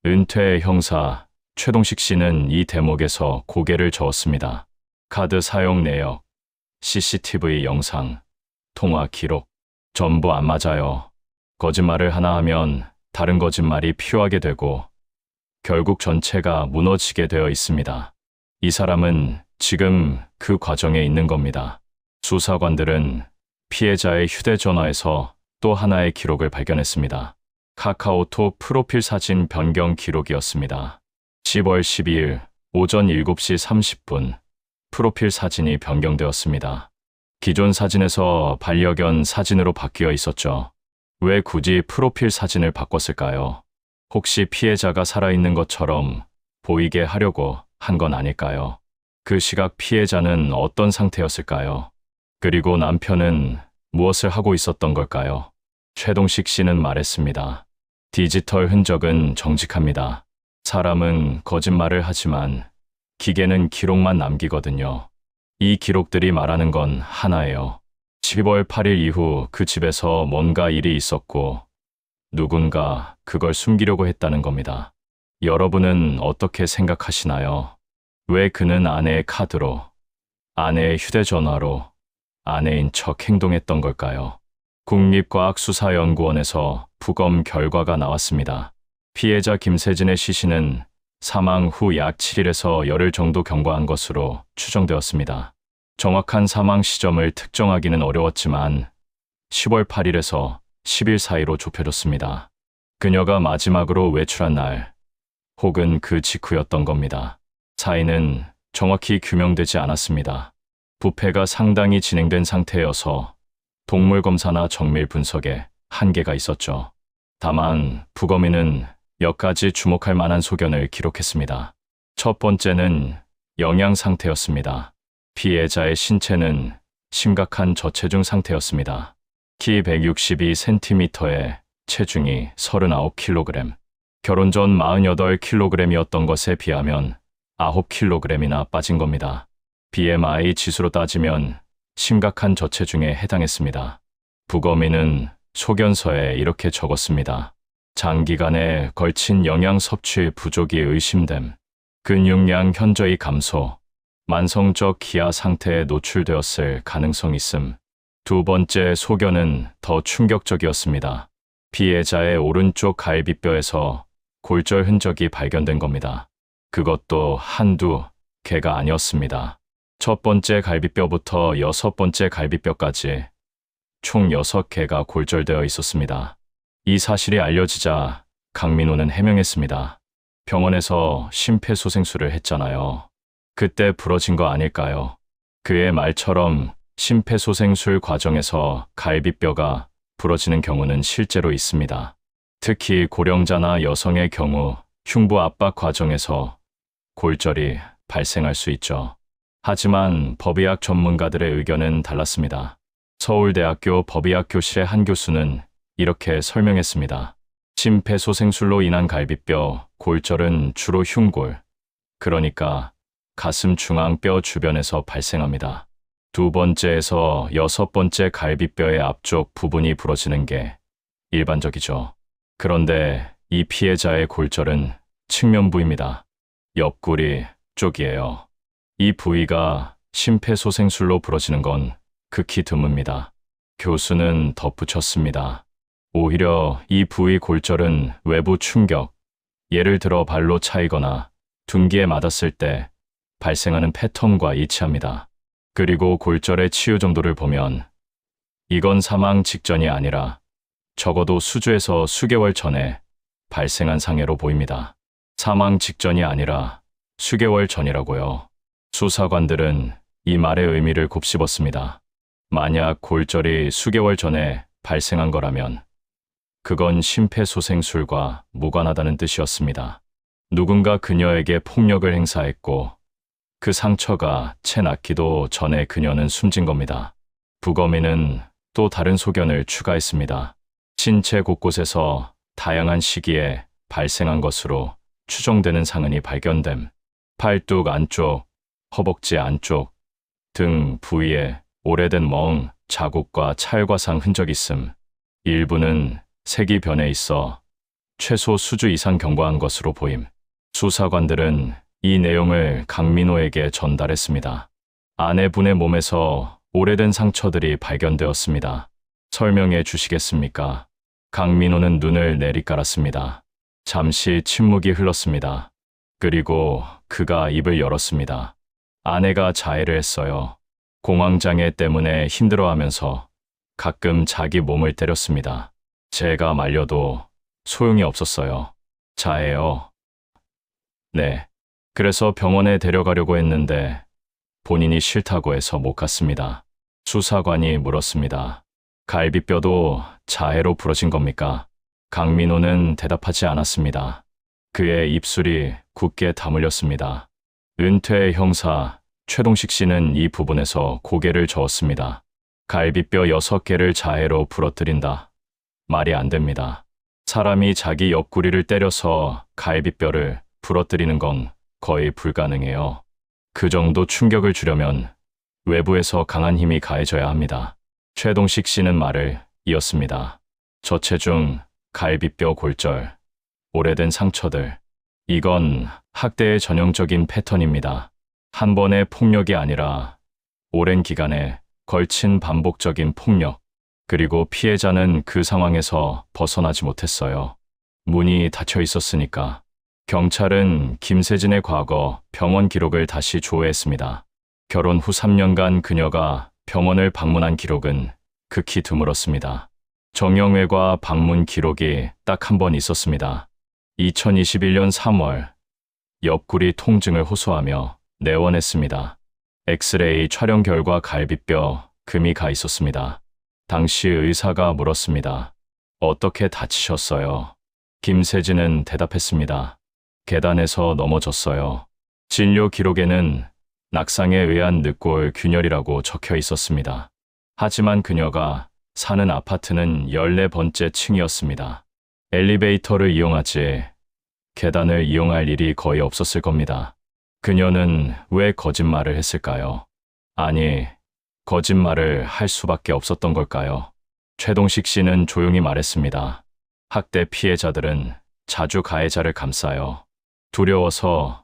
Speaker 1: 은퇴 형사 최동식 씨는 이 대목에서 고개를 저었습니다. 카드 사용 내역, CCTV 영상, 통화 기록, 전부 안 맞아요. 거짓말을 하나 하면 다른 거짓말이 필요하게 되고 결국 전체가 무너지게 되어 있습니다. 이 사람은 지금 그 과정에 있는 겁니다. 수사관들은 피해자의 휴대전화에서 또 하나의 기록을 발견했습니다. 카카오톡 프로필 사진 변경 기록이었습니다. 10월 12일 오전 7시 30분 프로필 사진이 변경되었습니다. 기존 사진에서 반려견 사진으로 바뀌어 있었죠. 왜 굳이 프로필 사진을 바꿨을까요? 혹시 피해자가 살아있는 것처럼 보이게 하려고 한 건 아닐까요? 그 시각 피해자는 어떤 상태였을까요? 그리고 남편은 무엇을 하고 있었던 걸까요? 최동식 씨는 말했습니다. 디지털 흔적은 정직합니다. 사람은 거짓말을 하지만 기계는 기록만 남기거든요. 이 기록들이 말하는 건 하나예요. 10월 8일 이후 그 집에서 뭔가 일이 있었고 누군가 그걸 숨기려고 했다는 겁니다. 여러분은 어떻게 생각하시나요? 왜 그는 아내의 카드로, 아내의 휴대전화로 아내인 척 행동했던 걸까요? 국립과학수사연구원에서 부검 결과가 나왔습니다. 피해자 김세진의 시신은 사망 후 약 7일에서 열흘 정도 경과한 것으로 추정되었습니다. 정확한 사망 시점을 특정하기는 어려웠지만 10월 8일에서 10일 사이로 좁혀졌습니다. 그녀가 마지막으로 외출한 날 혹은 그 직후였던 겁니다. 사인은 정확히 규명되지 않았습니다. 부패가 상당히 진행된 상태여서 동물 검사나 정밀 분석에 한계가 있었죠. 다만 부검인은 몇 가지 주목할 만한 소견을 기록했습니다. 첫 번째는 영양 상태였습니다. 피해자의 신체는 심각한 저체중 상태였습니다. 키 162cm에 체중이 39kg, 결혼 전 48kg이었던 것에 비하면 9kg이나 빠진 겁니다. BMI 지수로 따지면 심각한 저체중에 해당했습니다. 부검인은 소견서에 이렇게 적었습니다. 장기간에 걸친 영양 섭취 부족이 의심됨. 근육량 현저히 감소. 만성적 기아 상태에 노출되었을 가능성 있음. 두 번째 소견은 더 충격적이었습니다. 피해자의 오른쪽 갈비뼈에서 골절 흔적이 발견된 겁니다. 그것도 한두 개가 아니었습니다. 첫 번째 갈비뼈부터 여섯 번째 갈비뼈까지 총 6개가 골절되어 있었습니다. 이 사실이 알려지자 강민호는 해명했습니다. 병원에서 심폐소생술을 했잖아요. 그때 부러진 거 아닐까요? 그의 말처럼 심폐소생술 과정에서 갈비뼈가 부러지는 경우는 실제로 있습니다. 특히 고령자나 여성의 경우 흉부 압박 과정에서 골절이 발생할 수 있죠. 하지만 법의학 전문가들의 의견은 달랐습니다. 서울대학교 법의학 교실의 한 교수는 이렇게 설명했습니다. 심폐소생술로 인한 갈비뼈 골절은 주로 흉골, 그러니까 가슴 중앙뼈 주변에서 발생합니다. 두 번째에서 여섯 번째 갈비뼈의 앞쪽 부분이 부러지는 게 일반적이죠. 그런데 이 피해자의 골절은 측면 부위입니다. 옆구리 쪽이에요. 이 부위가 심폐소생술로 부러지는 건 극히 드뭅니다. 교수는 덧붙였습니다. 오히려 이 부위 골절은 외부 충격, 예를 들어 발로 차이거나 둔기에 맞았을 때 발생하는 패턴과 일치합니다. 그리고 골절의 치유 정도를 보면 이건 사망 직전이 아니라 적어도 수주에서 수개월 전에 발생한 상해로 보입니다. 사망 직전이 아니라 수개월 전이라고요. 수사관들은 이 말의 의미를 곱씹었습니다. 만약 골절이 수개월 전에 발생한 거라면 그건 심폐소생술과 무관하다는 뜻이었습니다. 누군가 그녀에게 폭력을 행사했고 그 상처가 채 낫기도 전에 그녀는 숨진 겁니다. 부검인은 또 다른 소견을 추가했습니다. 신체 곳곳에서 다양한 시기에 발생한 것으로 추정되는 상흔이 발견됨. 팔뚝 안쪽, 허벅지 안쪽 등 부위에 오래된 멍, 자국과 찰과상 흔적 있음. 일부는 색이 변해 있어 최소 수주 이상 경과한 것으로 보임. 수사관들은 이 내용을 강민호에게 전달했습니다. 아내분의 몸에서 오래된 상처들이 발견되었습니다. 설명해 주시겠습니까? 강민호는 눈을 내리깔았습니다. 잠시 침묵이 흘렀습니다. 그리고 그가 입을 열었습니다. 아내가 자해를 했어요. 공황장애 때문에 힘들어하면서 가끔 자기 몸을 때렸습니다. 제가 말려도 소용이 없었어요. 자해요. 네. 그래서 병원에 데려가려고 했는데 본인이 싫다고 해서 못 갔습니다. 수사관이 물었습니다. 갈비뼈도 자해로 부러진 겁니까? 강민호는 대답하지 않았습니다. 그의 입술이 굳게 다물렸습니다. 은퇴 형사 최동식 씨는 이 부분에서 고개를 저었습니다. 갈비뼈 6개를 자해로 부러뜨린다. 말이 안 됩니다. 사람이 자기 옆구리를 때려서 갈비뼈를 부러뜨리는 건 거의 불가능해요. 그 정도 충격을 주려면 외부에서 강한 힘이 가해져야 합니다. 최동식 씨는 말을 이었습니다. 저체중, 갈비뼈 골절, 오래된 상처들. 이건 학대의 전형적인 패턴입니다. 한 번의 폭력이 아니라 오랜 기간에 걸친 반복적인 폭력. 그리고 피해자는 그 상황에서 벗어나지 못했어요. 문이 닫혀 있었으니까. 경찰은 김세진의 과거 병원 기록을 다시 조회했습니다. 결혼 후 3년간 그녀가 병원을 방문한 기록은 극히 드물었습니다. 정형외과 방문 기록이 딱 한 번 있었습니다. 2021년 3월 옆구리 통증을 호소하며 내원했습니다. 엑스레이 촬영 결과 갈비뼈 금이 가 있었습니다. 당시 의사가 물었습니다. 어떻게 다치셨어요? 김세진은 대답했습니다. 계단에서 넘어졌어요. 진료 기록에는 낙상에 의한 늑골 균열이라고 적혀 있었습니다. 하지만 그녀가 사는 아파트는 14번째 층이었습니다. 엘리베이터를 이용하지 계단을 이용할 일이 거의 없었을 겁니다. 그녀는 왜 거짓말을 했을까요? 아니, 거짓말을 할 수밖에 없었던 걸까요? 최동식 씨는 조용히 말했습니다. 학대 피해자들은 자주 가해자를 감싸요. 두려워서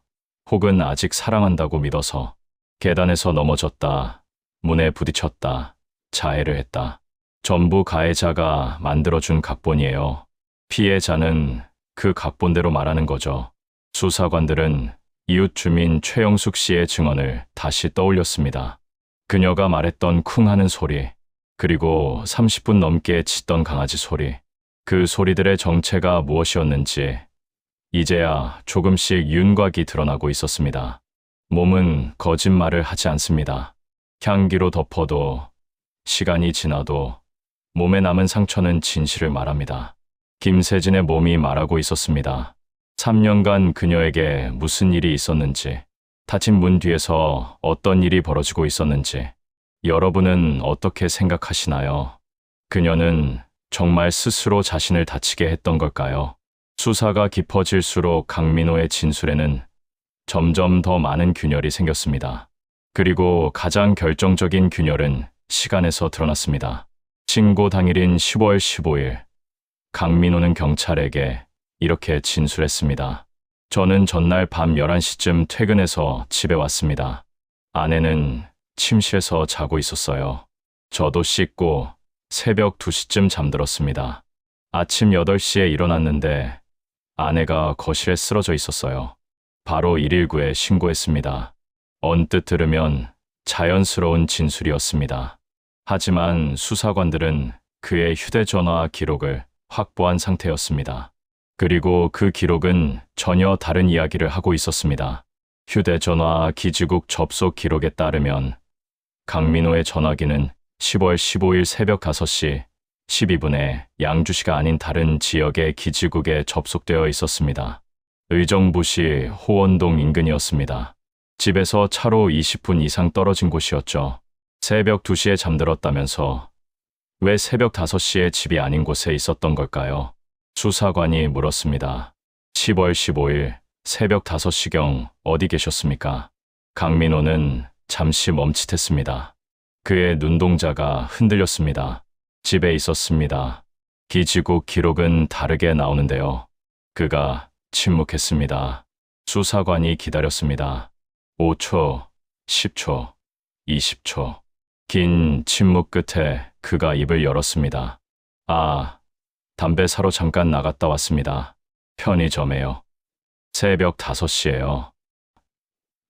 Speaker 1: 혹은 아직 사랑한다고 믿어서 계단에서 넘어졌다, 문에 부딪혔다, 자해를 했다. 전부 가해자가 만들어준 각본이에요. 피해자는 그 각본대로 말하는 거죠. 수사관들은 이웃 주민 최영숙 씨의 증언을 다시 떠올렸습니다. 그녀가 말했던 쿵 하는 소리, 그리고 30분 넘게 짖던 강아지 소리, 그 소리들의 정체가 무엇이었는지 이제야 조금씩 윤곽이 드러나고 있었습니다. 몸은 거짓말을 하지 않습니다. 향기로 덮어도, 시간이 지나도 몸에 남은 상처는 진실을 말합니다. 김세진의 몸이 말하고 있었습니다. 3년간 그녀에게 무슨 일이 있었는지, 닫힌 문 뒤에서 어떤 일이 벌어지고 있었는지, 여러분은 어떻게 생각하시나요? 그녀는 정말 스스로 자신을 다치게 했던 걸까요? 수사가 깊어질수록 강민호의 진술에는 점점 더 많은 균열이 생겼습니다. 그리고 가장 결정적인 균열은 시간에서 드러났습니다. 신고 당일인 10월 15일, 강민호는 경찰에게 이렇게 진술했습니다. 저는 전날 밤 11시쯤 퇴근해서 집에 왔습니다. 아내는 침실에서 자고 있었어요. 저도 씻고 새벽 2시쯤 잠들었습니다. 아침 8시에 일어났는데 아내가 거실에 쓰러져 있었어요. 바로 119에 신고했습니다. 언뜻 들으면 자연스러운 진술이었습니다. 하지만 수사관들은 그의 휴대전화 기록을 확보한 상태였습니다. 그리고 그 기록은 전혀 다른 이야기를 하고 있었습니다. 휴대전화 기지국 접속 기록에 따르면 강민호의 전화기는 10월 15일 새벽 5시 12분에 양주시가 아닌 다른 지역의 기지국에 접속되어 있었습니다. 의정부시 호원동 인근이었습니다. 집에서 차로 20분 이상 떨어진 곳이었죠. 새벽 2시에 잠들었다면서 왜 새벽 5시에 집이 아닌 곳에 있었던 걸까요? 수사관이 물었습니다. 10월 15일 새벽 5시경 어디 계셨습니까? 강민호는 잠시 멈칫했습니다. 그의 눈동자가 흔들렸습니다. 집에 있었습니다. 기지국 기록은 다르게 나오는데요. 그가 침묵했습니다. 수사관이 기다렸습니다. 5초, 10초, 20초. 긴 침묵 끝에 그가 입을 열었습니다. 아, 담배 사러 잠깐 나갔다 왔습니다. 편의점에요. 새벽 5시에요.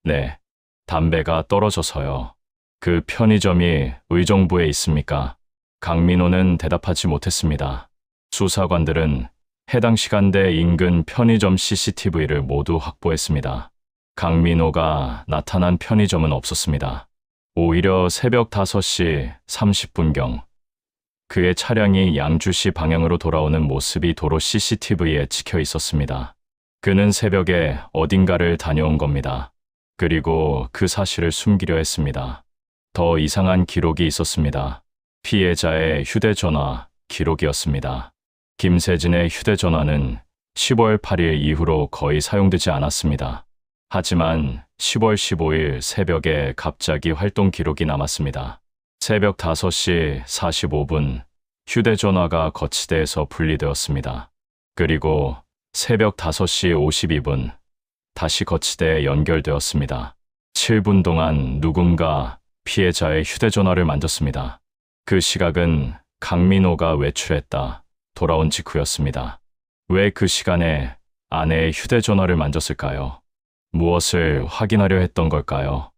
Speaker 1: 네, 담배가 떨어져서요. 그 편의점이 의정부에 있습니까? 강민호는 대답하지 못했습니다. 수사관들은 해당 시간대 인근 편의점 CCTV를 모두 확보했습니다. 강민호가 나타난 편의점은 없었습니다. 오히려 새벽 5시 30분경 그의 차량이 양주시 방향으로 돌아오는 모습이 도로 CCTV에 찍혀 있었습니다. 그는 새벽에 어딘가를 다녀온 겁니다. 그리고 그 사실을 숨기려 했습니다. 더 이상한 기록이 있었습니다. 피해자의 휴대전화 기록이었습니다. 김세진의 휴대전화는 10월 8일 이후로 거의 사용되지 않았습니다. 하지만 10월 15일 새벽에 갑자기 활동 기록이 남았습니다. 새벽 5시 45분 휴대전화가 거치대에서 분리되었습니다. 그리고 새벽 5시 52분 다시 거치대에 연결되었습니다. 7분 동안 누군가 피해자의 휴대전화를 만졌습니다. 그 시각은 강민호가 외출했다 돌아온 직후였습니다. 왜 그 시간에 아내의 휴대전화를 만졌을까요? 무엇을 확인하려 했던 걸까요?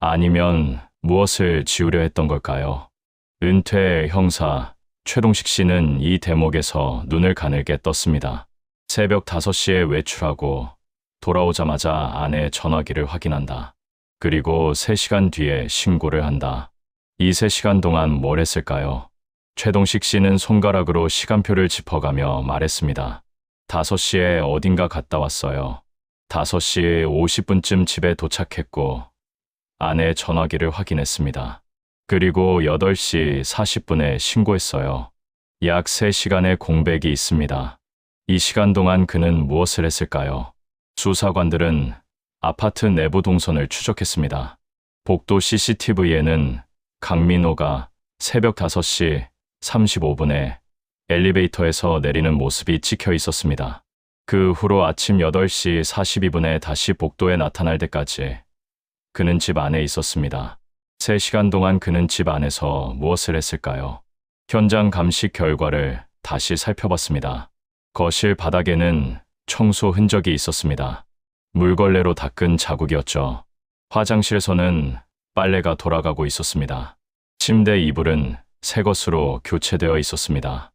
Speaker 1: 아니면 무엇을 지우려 했던 걸까요? 은퇴 형사 최동식 씨는 이 대목에서 눈을 가늘게 떴습니다. 새벽 5시에 외출하고 돌아오자마자 아내의 전화기를 확인한다. 그리고 3시간 뒤에 신고를 한다. 이 3시간 동안 뭘 했을까요? 최동식 씨는 손가락으로 시간표를 짚어가며 말했습니다. 5시에 어딘가 갔다 왔어요. 5시 50분쯤 집에 도착했고 아내의 전화기를 확인했습니다. 그리고 8시 40분에 신고했어요. 약 3시간의 공백이 있습니다. 이 시간 동안 그는 무엇을 했을까요? 수사관들은 아파트 내부 동선을 추적했습니다. 복도 CCTV에는 강민호가 새벽 5시 35분에 엘리베이터에서 내리는 모습이 찍혀 있었습니다. 그 후로 아침 8시 42분에 다시 복도에 나타날 때까지 그는 집 안에 있었습니다. 3시간 동안 그는 집 안에서 무엇을 했을까요? 현장 감식 결과를 다시 살펴봤습니다. 거실 바닥에는 청소 흔적이 있었습니다. 물걸레로 닦은 자국이었죠. 화장실에서는 빨래가 돌아가고 있었습니다. 침대 이불은 새 것으로 교체되어 있었습니다.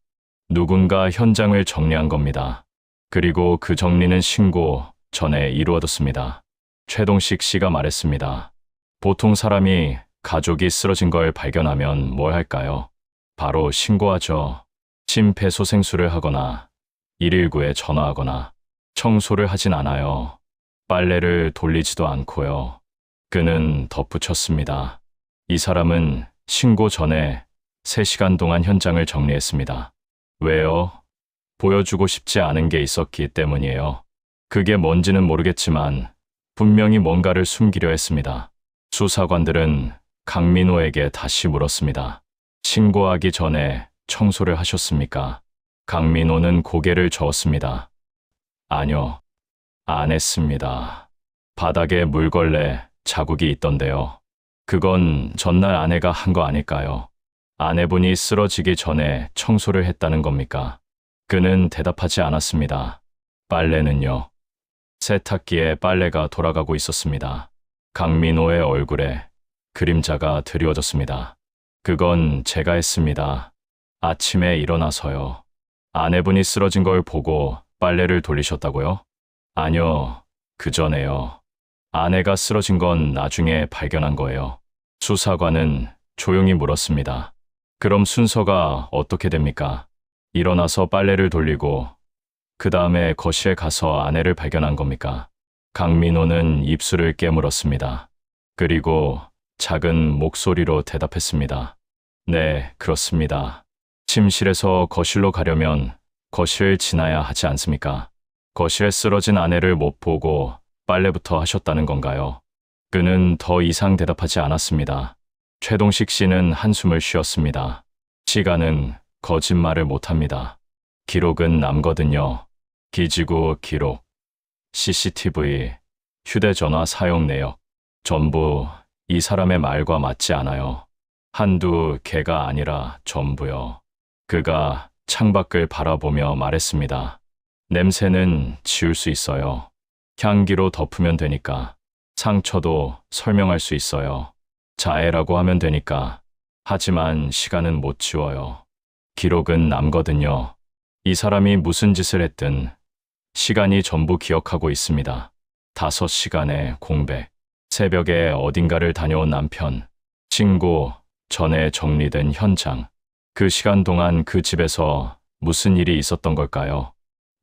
Speaker 1: 누군가 현장을 정리한 겁니다. 그리고 그 정리는 신고 전에 이루어졌습니다. 최동식 씨가 말했습니다. 보통 사람이 가족이 쓰러진 걸 발견하면 뭘 할까요? 바로 신고하죠. 심폐소생술을 하거나 119에 전화하거나 청소를 하진 않아요. 빨래를 돌리지도 않고요. 그는 덧붙였습니다. 이 사람은 신고 전에 3시간 동안 현장을 정리했습니다. 왜요? 보여주고 싶지 않은 게 있었기 때문이에요. 그게 뭔지는 모르겠지만 분명히 뭔가를 숨기려 했습니다. 수사관들은 강민호에게 다시 물었습니다. 신고하기 전에 청소를 하셨습니까? 강민호는 고개를 저었습니다. 아니요, 안 했습니다. 바닥에 물걸레 자국이 있던데요. 그건 전날 아내가 한 거 아닐까요? 아내분이 쓰러지기 전에 청소를 했다는 겁니까? 그는 대답하지 않았습니다. 빨래는요? 세탁기에 빨래가 돌아가고 있었습니다. 강민호의 얼굴에 그림자가 드리워졌습니다. 그건 제가 했습니다. 아침에 일어나서요. 아내분이 쓰러진 걸 보고 빨래를 돌리셨다고요? 아니요, 그 전에요. 아내가 쓰러진 건 나중에 발견한 거예요. 수사관은 조용히 물었습니다. 그럼 순서가 어떻게 됩니까? 일어나서 빨래를 돌리고 그 다음에 거실에 가서 아내를 발견한 겁니까? 강민호는 입술을 깨물었습니다. 그리고 작은 목소리로 대답했습니다. 네, 그렇습니다. 침실에서 거실로 가려면 거실 지나야 하지 않습니까? 거실에 쓰러진 아내를 못 보고 빨래부터 하셨다는 건가요? 그는 더 이상 대답하지 않았습니다. 최동식 씨는 한숨을 쉬었습니다. 시간은 거짓말을 못합니다. 기록은 남거든요. 기지구 기록, CCTV, 휴대전화 사용 내역, 전부 이 사람의 말과 맞지 않아요. 한두 개가 아니라 전부요. 그가 창밖을 바라보며 말했습니다. 냄새는 지울 수 있어요. 향기로 덮으면 되니까. 상처도 설명할 수 있어요. 자해라고 하면 되니까. 하지만 시간은 못 지워요. 기록은 남거든요. 이 사람이 무슨 짓을 했든 시간이 전부 기억하고 있습니다. 5시간의 공백, 새벽에 어딘가를 다녀온 남편, 친구, 전에 정리된 현장. 그 시간 동안 그 집에서 무슨 일이 있었던 걸까요?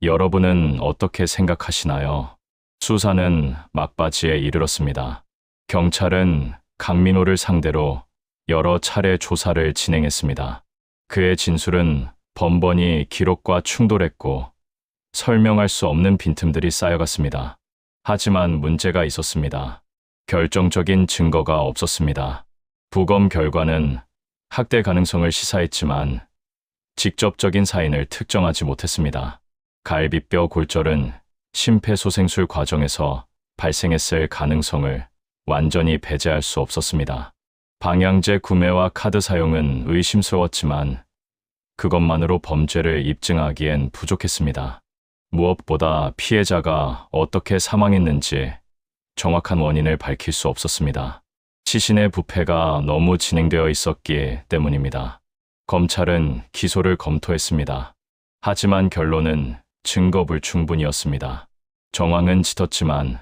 Speaker 1: 여러분은 어떻게 생각하시나요? 수사는 막바지에 이르렀습니다. 경찰은 강민호를 상대로 여러 차례 조사를 진행했습니다. 그의 진술은 번번이 기록과 충돌했고 설명할 수 없는 빈틈들이 쌓여갔습니다. 하지만 문제가 있었습니다. 결정적인 증거가 없었습니다. 부검 결과는 학대 가능성을 시사했지만 직접적인 사인을 특정하지 못했습니다. 갈비뼈 골절은 심폐소생술 과정에서 발생했을 가능성을 완전히 배제할 수 없었습니다. 방향제 구매와 카드 사용은 의심스러웠지만 그것만으로 범죄를 입증하기엔 부족했습니다. 무엇보다 피해자가 어떻게 사망했는지 정확한 원인을 밝힐 수 없었습니다. 시신의 부패가 너무 진행되어 있었기 때문입니다. 검찰은 기소를 검토했습니다. 하지만 결론은 증거 불충분이었습니다. 정황은 짙었지만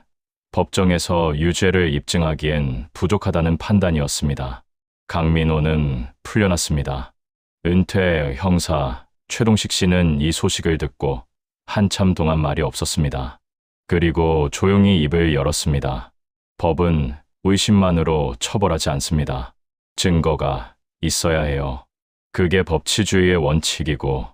Speaker 1: 법정에서 유죄를 입증하기엔 부족하다는 판단이었습니다. 강민호는 풀려났습니다. 은퇴 형사 최동식 씨는 이 소식을 듣고 한참 동안 말이 없었습니다. 그리고 조용히 입을 열었습니다. 법은 의심만으로 처벌하지 않습니다. 증거가 있어야 해요. 그게 법치주의의 원칙이고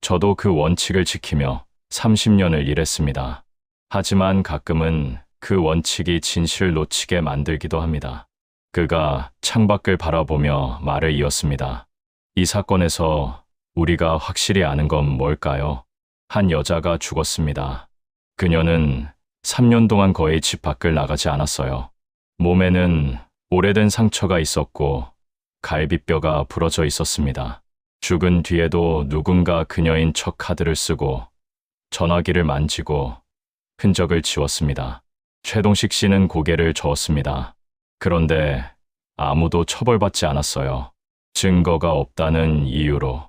Speaker 1: 저도 그 원칙을 지키며 30년을 일했습니다. 하지만 가끔은 그 원칙이 진실을 놓치게 만들기도 합니다. 그가 창밖을 바라보며 말을 이었습니다. 이 사건에서 우리가 확실히 아는 건 뭘까요? 한 여자가 죽었습니다. 그녀는 3년 동안 거의 집 밖을 나가지 않았어요. 몸에는 오래된 상처가 있었고 갈비뼈가 부러져 있었습니다. 죽은 뒤에도 누군가 그녀인 척 카드를 쓰고 전화기를 만지고 흔적을 지웠습니다. 최동식 씨는 고개를 저었습니다. 그런데 아무도 처벌받지 않았어요. 증거가 없다는 이유로.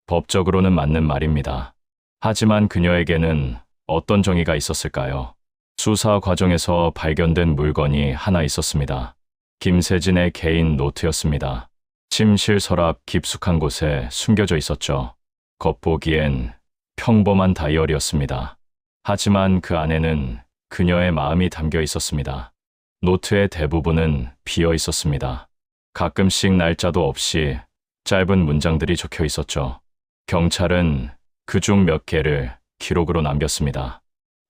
Speaker 1: 법적으로는 맞는 말입니다. 하지만 그녀에게는 어떤 정의가 있었을까요? 수사 과정에서 발견된 물건이 하나 있었습니다. 김세진의 개인 노트였습니다. 침실 서랍 깊숙한 곳에 숨겨져 있었죠. 겉보기엔 평범한 다이어리였습니다. 하지만 그 안에는 그녀의 마음이 담겨 있었습니다. 노트의 대부분은 비어 있었습니다. 가끔씩 날짜도 없이 짧은 문장들이 적혀 있었죠. 경찰은 그중 몇 개를 기록으로 남겼습니다.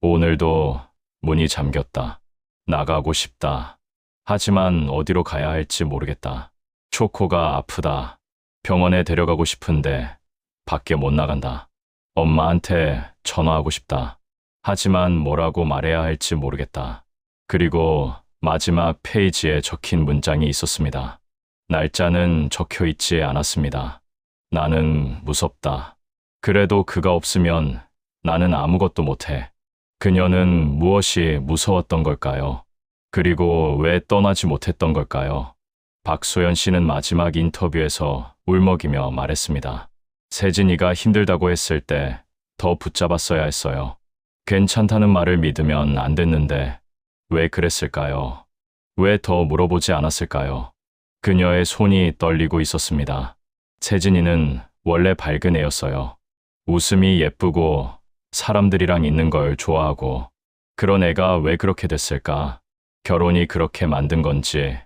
Speaker 1: 오늘도 문이 잠겼다. 나가고 싶다. 하지만 어디로 가야 할지 모르겠다. 초코가 아프다. 병원에 데려가고 싶은데 밖에 못 나간다. 엄마한테 전화하고 싶다. 하지만 뭐라고 말해야 할지 모르겠다. 그리고 마지막 페이지에 적힌 문장이 있었습니다. 날짜는 적혀 있지 않았습니다. 나는 무섭다. 그래도 그가 없으면 나는 아무것도 못해. 그녀는 무엇이 무서웠던 걸까요? 그리고 왜 떠나지 못했던 걸까요? 박소연 씨는 마지막 인터뷰에서 울먹이며 말했습니다. 세진이가 힘들다고 했을 때 더 붙잡았어야 했어요. 괜찮다는 말을 믿으면 안 됐는데 왜 그랬을까요? 왜 더 물어보지 않았을까요? 그녀의 손이 떨리고 있었습니다. 세진이는 원래 밝은 애였어요. 웃음이 예쁘고 사람들이랑 있는 걸 좋아하고. 그런 애가 왜 그렇게 됐을까? 결혼이 그렇게 만든 건지,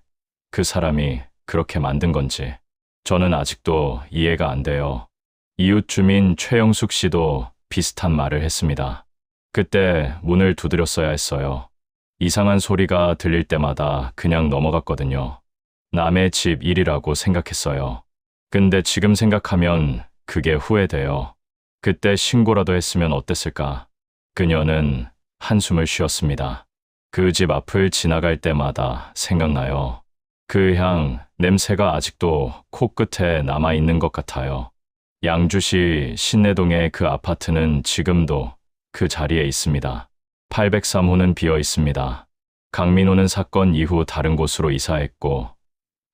Speaker 1: 그 사람이 그렇게 만든 건지 저는 아직도 이해가 안 돼요. 이웃 주민 최영숙 씨도 비슷한 말을 했습니다. 그때 문을 두드렸어야 했어요. 이상한 소리가 들릴 때마다 그냥 넘어갔거든요. 남의 집 일이라고 생각했어요. 근데 지금 생각하면 그게 후회돼요. 그때 신고라도 했으면 어땠을까? 그녀는 한숨을 쉬었습니다. 그 집 앞을 지나갈 때마다 생각나요. 그 향, 냄새가 아직도 코끝에 남아있는 것 같아요. 양주시 신내동의 그 아파트는 지금도 그 자리에 있습니다. 803호는 비어 있습니다. 강민호는 사건 이후 다른 곳으로 이사했고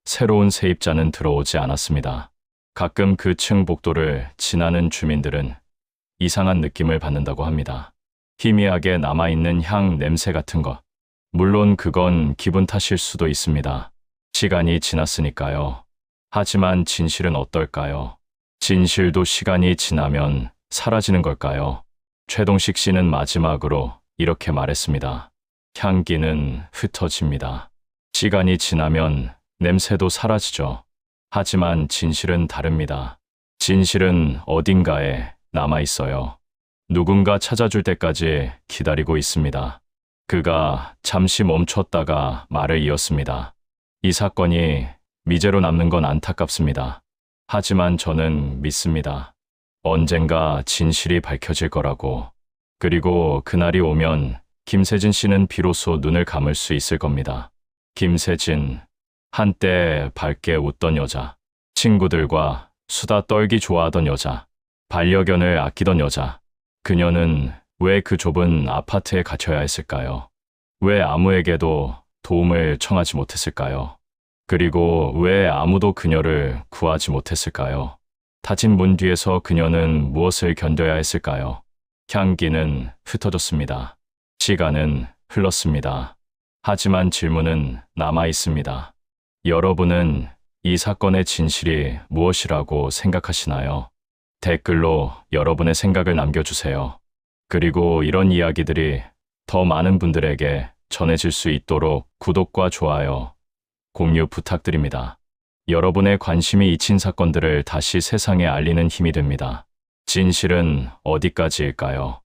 Speaker 1: 새로운 세입자는 들어오지 않았습니다. 가끔 그 층 복도를 지나는 주민들은 이상한 느낌을 받는다고 합니다. 희미하게 남아있는 향 냄새 같은 것. 물론 그건 기분 탓일 수도 있습니다. 시간이 지났으니까요. 하지만 진실은 어떨까요? 진실도 시간이 지나면 사라지는 걸까요? 최동식 씨는 마지막으로 이렇게 말했습니다. 향기는 흩어집니다. 시간이 지나면 냄새도 사라지죠. 하지만 진실은 다릅니다. 진실은 어딘가에 남아있어요. 누군가 찾아줄 때까지 기다리고 있습니다. 그가 잠시 멈췄다가 말을 이었습니다. 이 사건이 미제로 남는 건 안타깝습니다. 하지만 저는 믿습니다. 언젠가 진실이 밝혀질 거라고. 그리고 그날이 오면 김세진 씨는 비로소 눈을 감을 수 있을 겁니다. 김세진, 한때 밝게 웃던 여자, 친구들과 수다 떨기 좋아하던 여자, 반려견을 아끼던 여자. 그녀는 왜 그 좁은 아파트에 갇혀야 했을까요? 왜 아무에게도 도움을 청하지 못했을까요? 그리고 왜 아무도 그녀를 구하지 못했을까요? 닫힌 문 뒤에서 그녀는 무엇을 견뎌야 했을까요? 향기는 흩어졌습니다. 시간은 흘렀습니다. 하지만 질문은 남아 있습니다. 여러분은 이 사건의 진실이 무엇이라고 생각하시나요? 댓글로 여러분의 생각을 남겨주세요. 그리고 이런 이야기들이 더 많은 분들에게 전해질 수 있도록 구독과 좋아요, 공유 부탁드립니다. 여러분의 관심이 잊힌 사건들을 다시 세상에 알리는 힘이 됩니다. 진실은 어디까지일까요?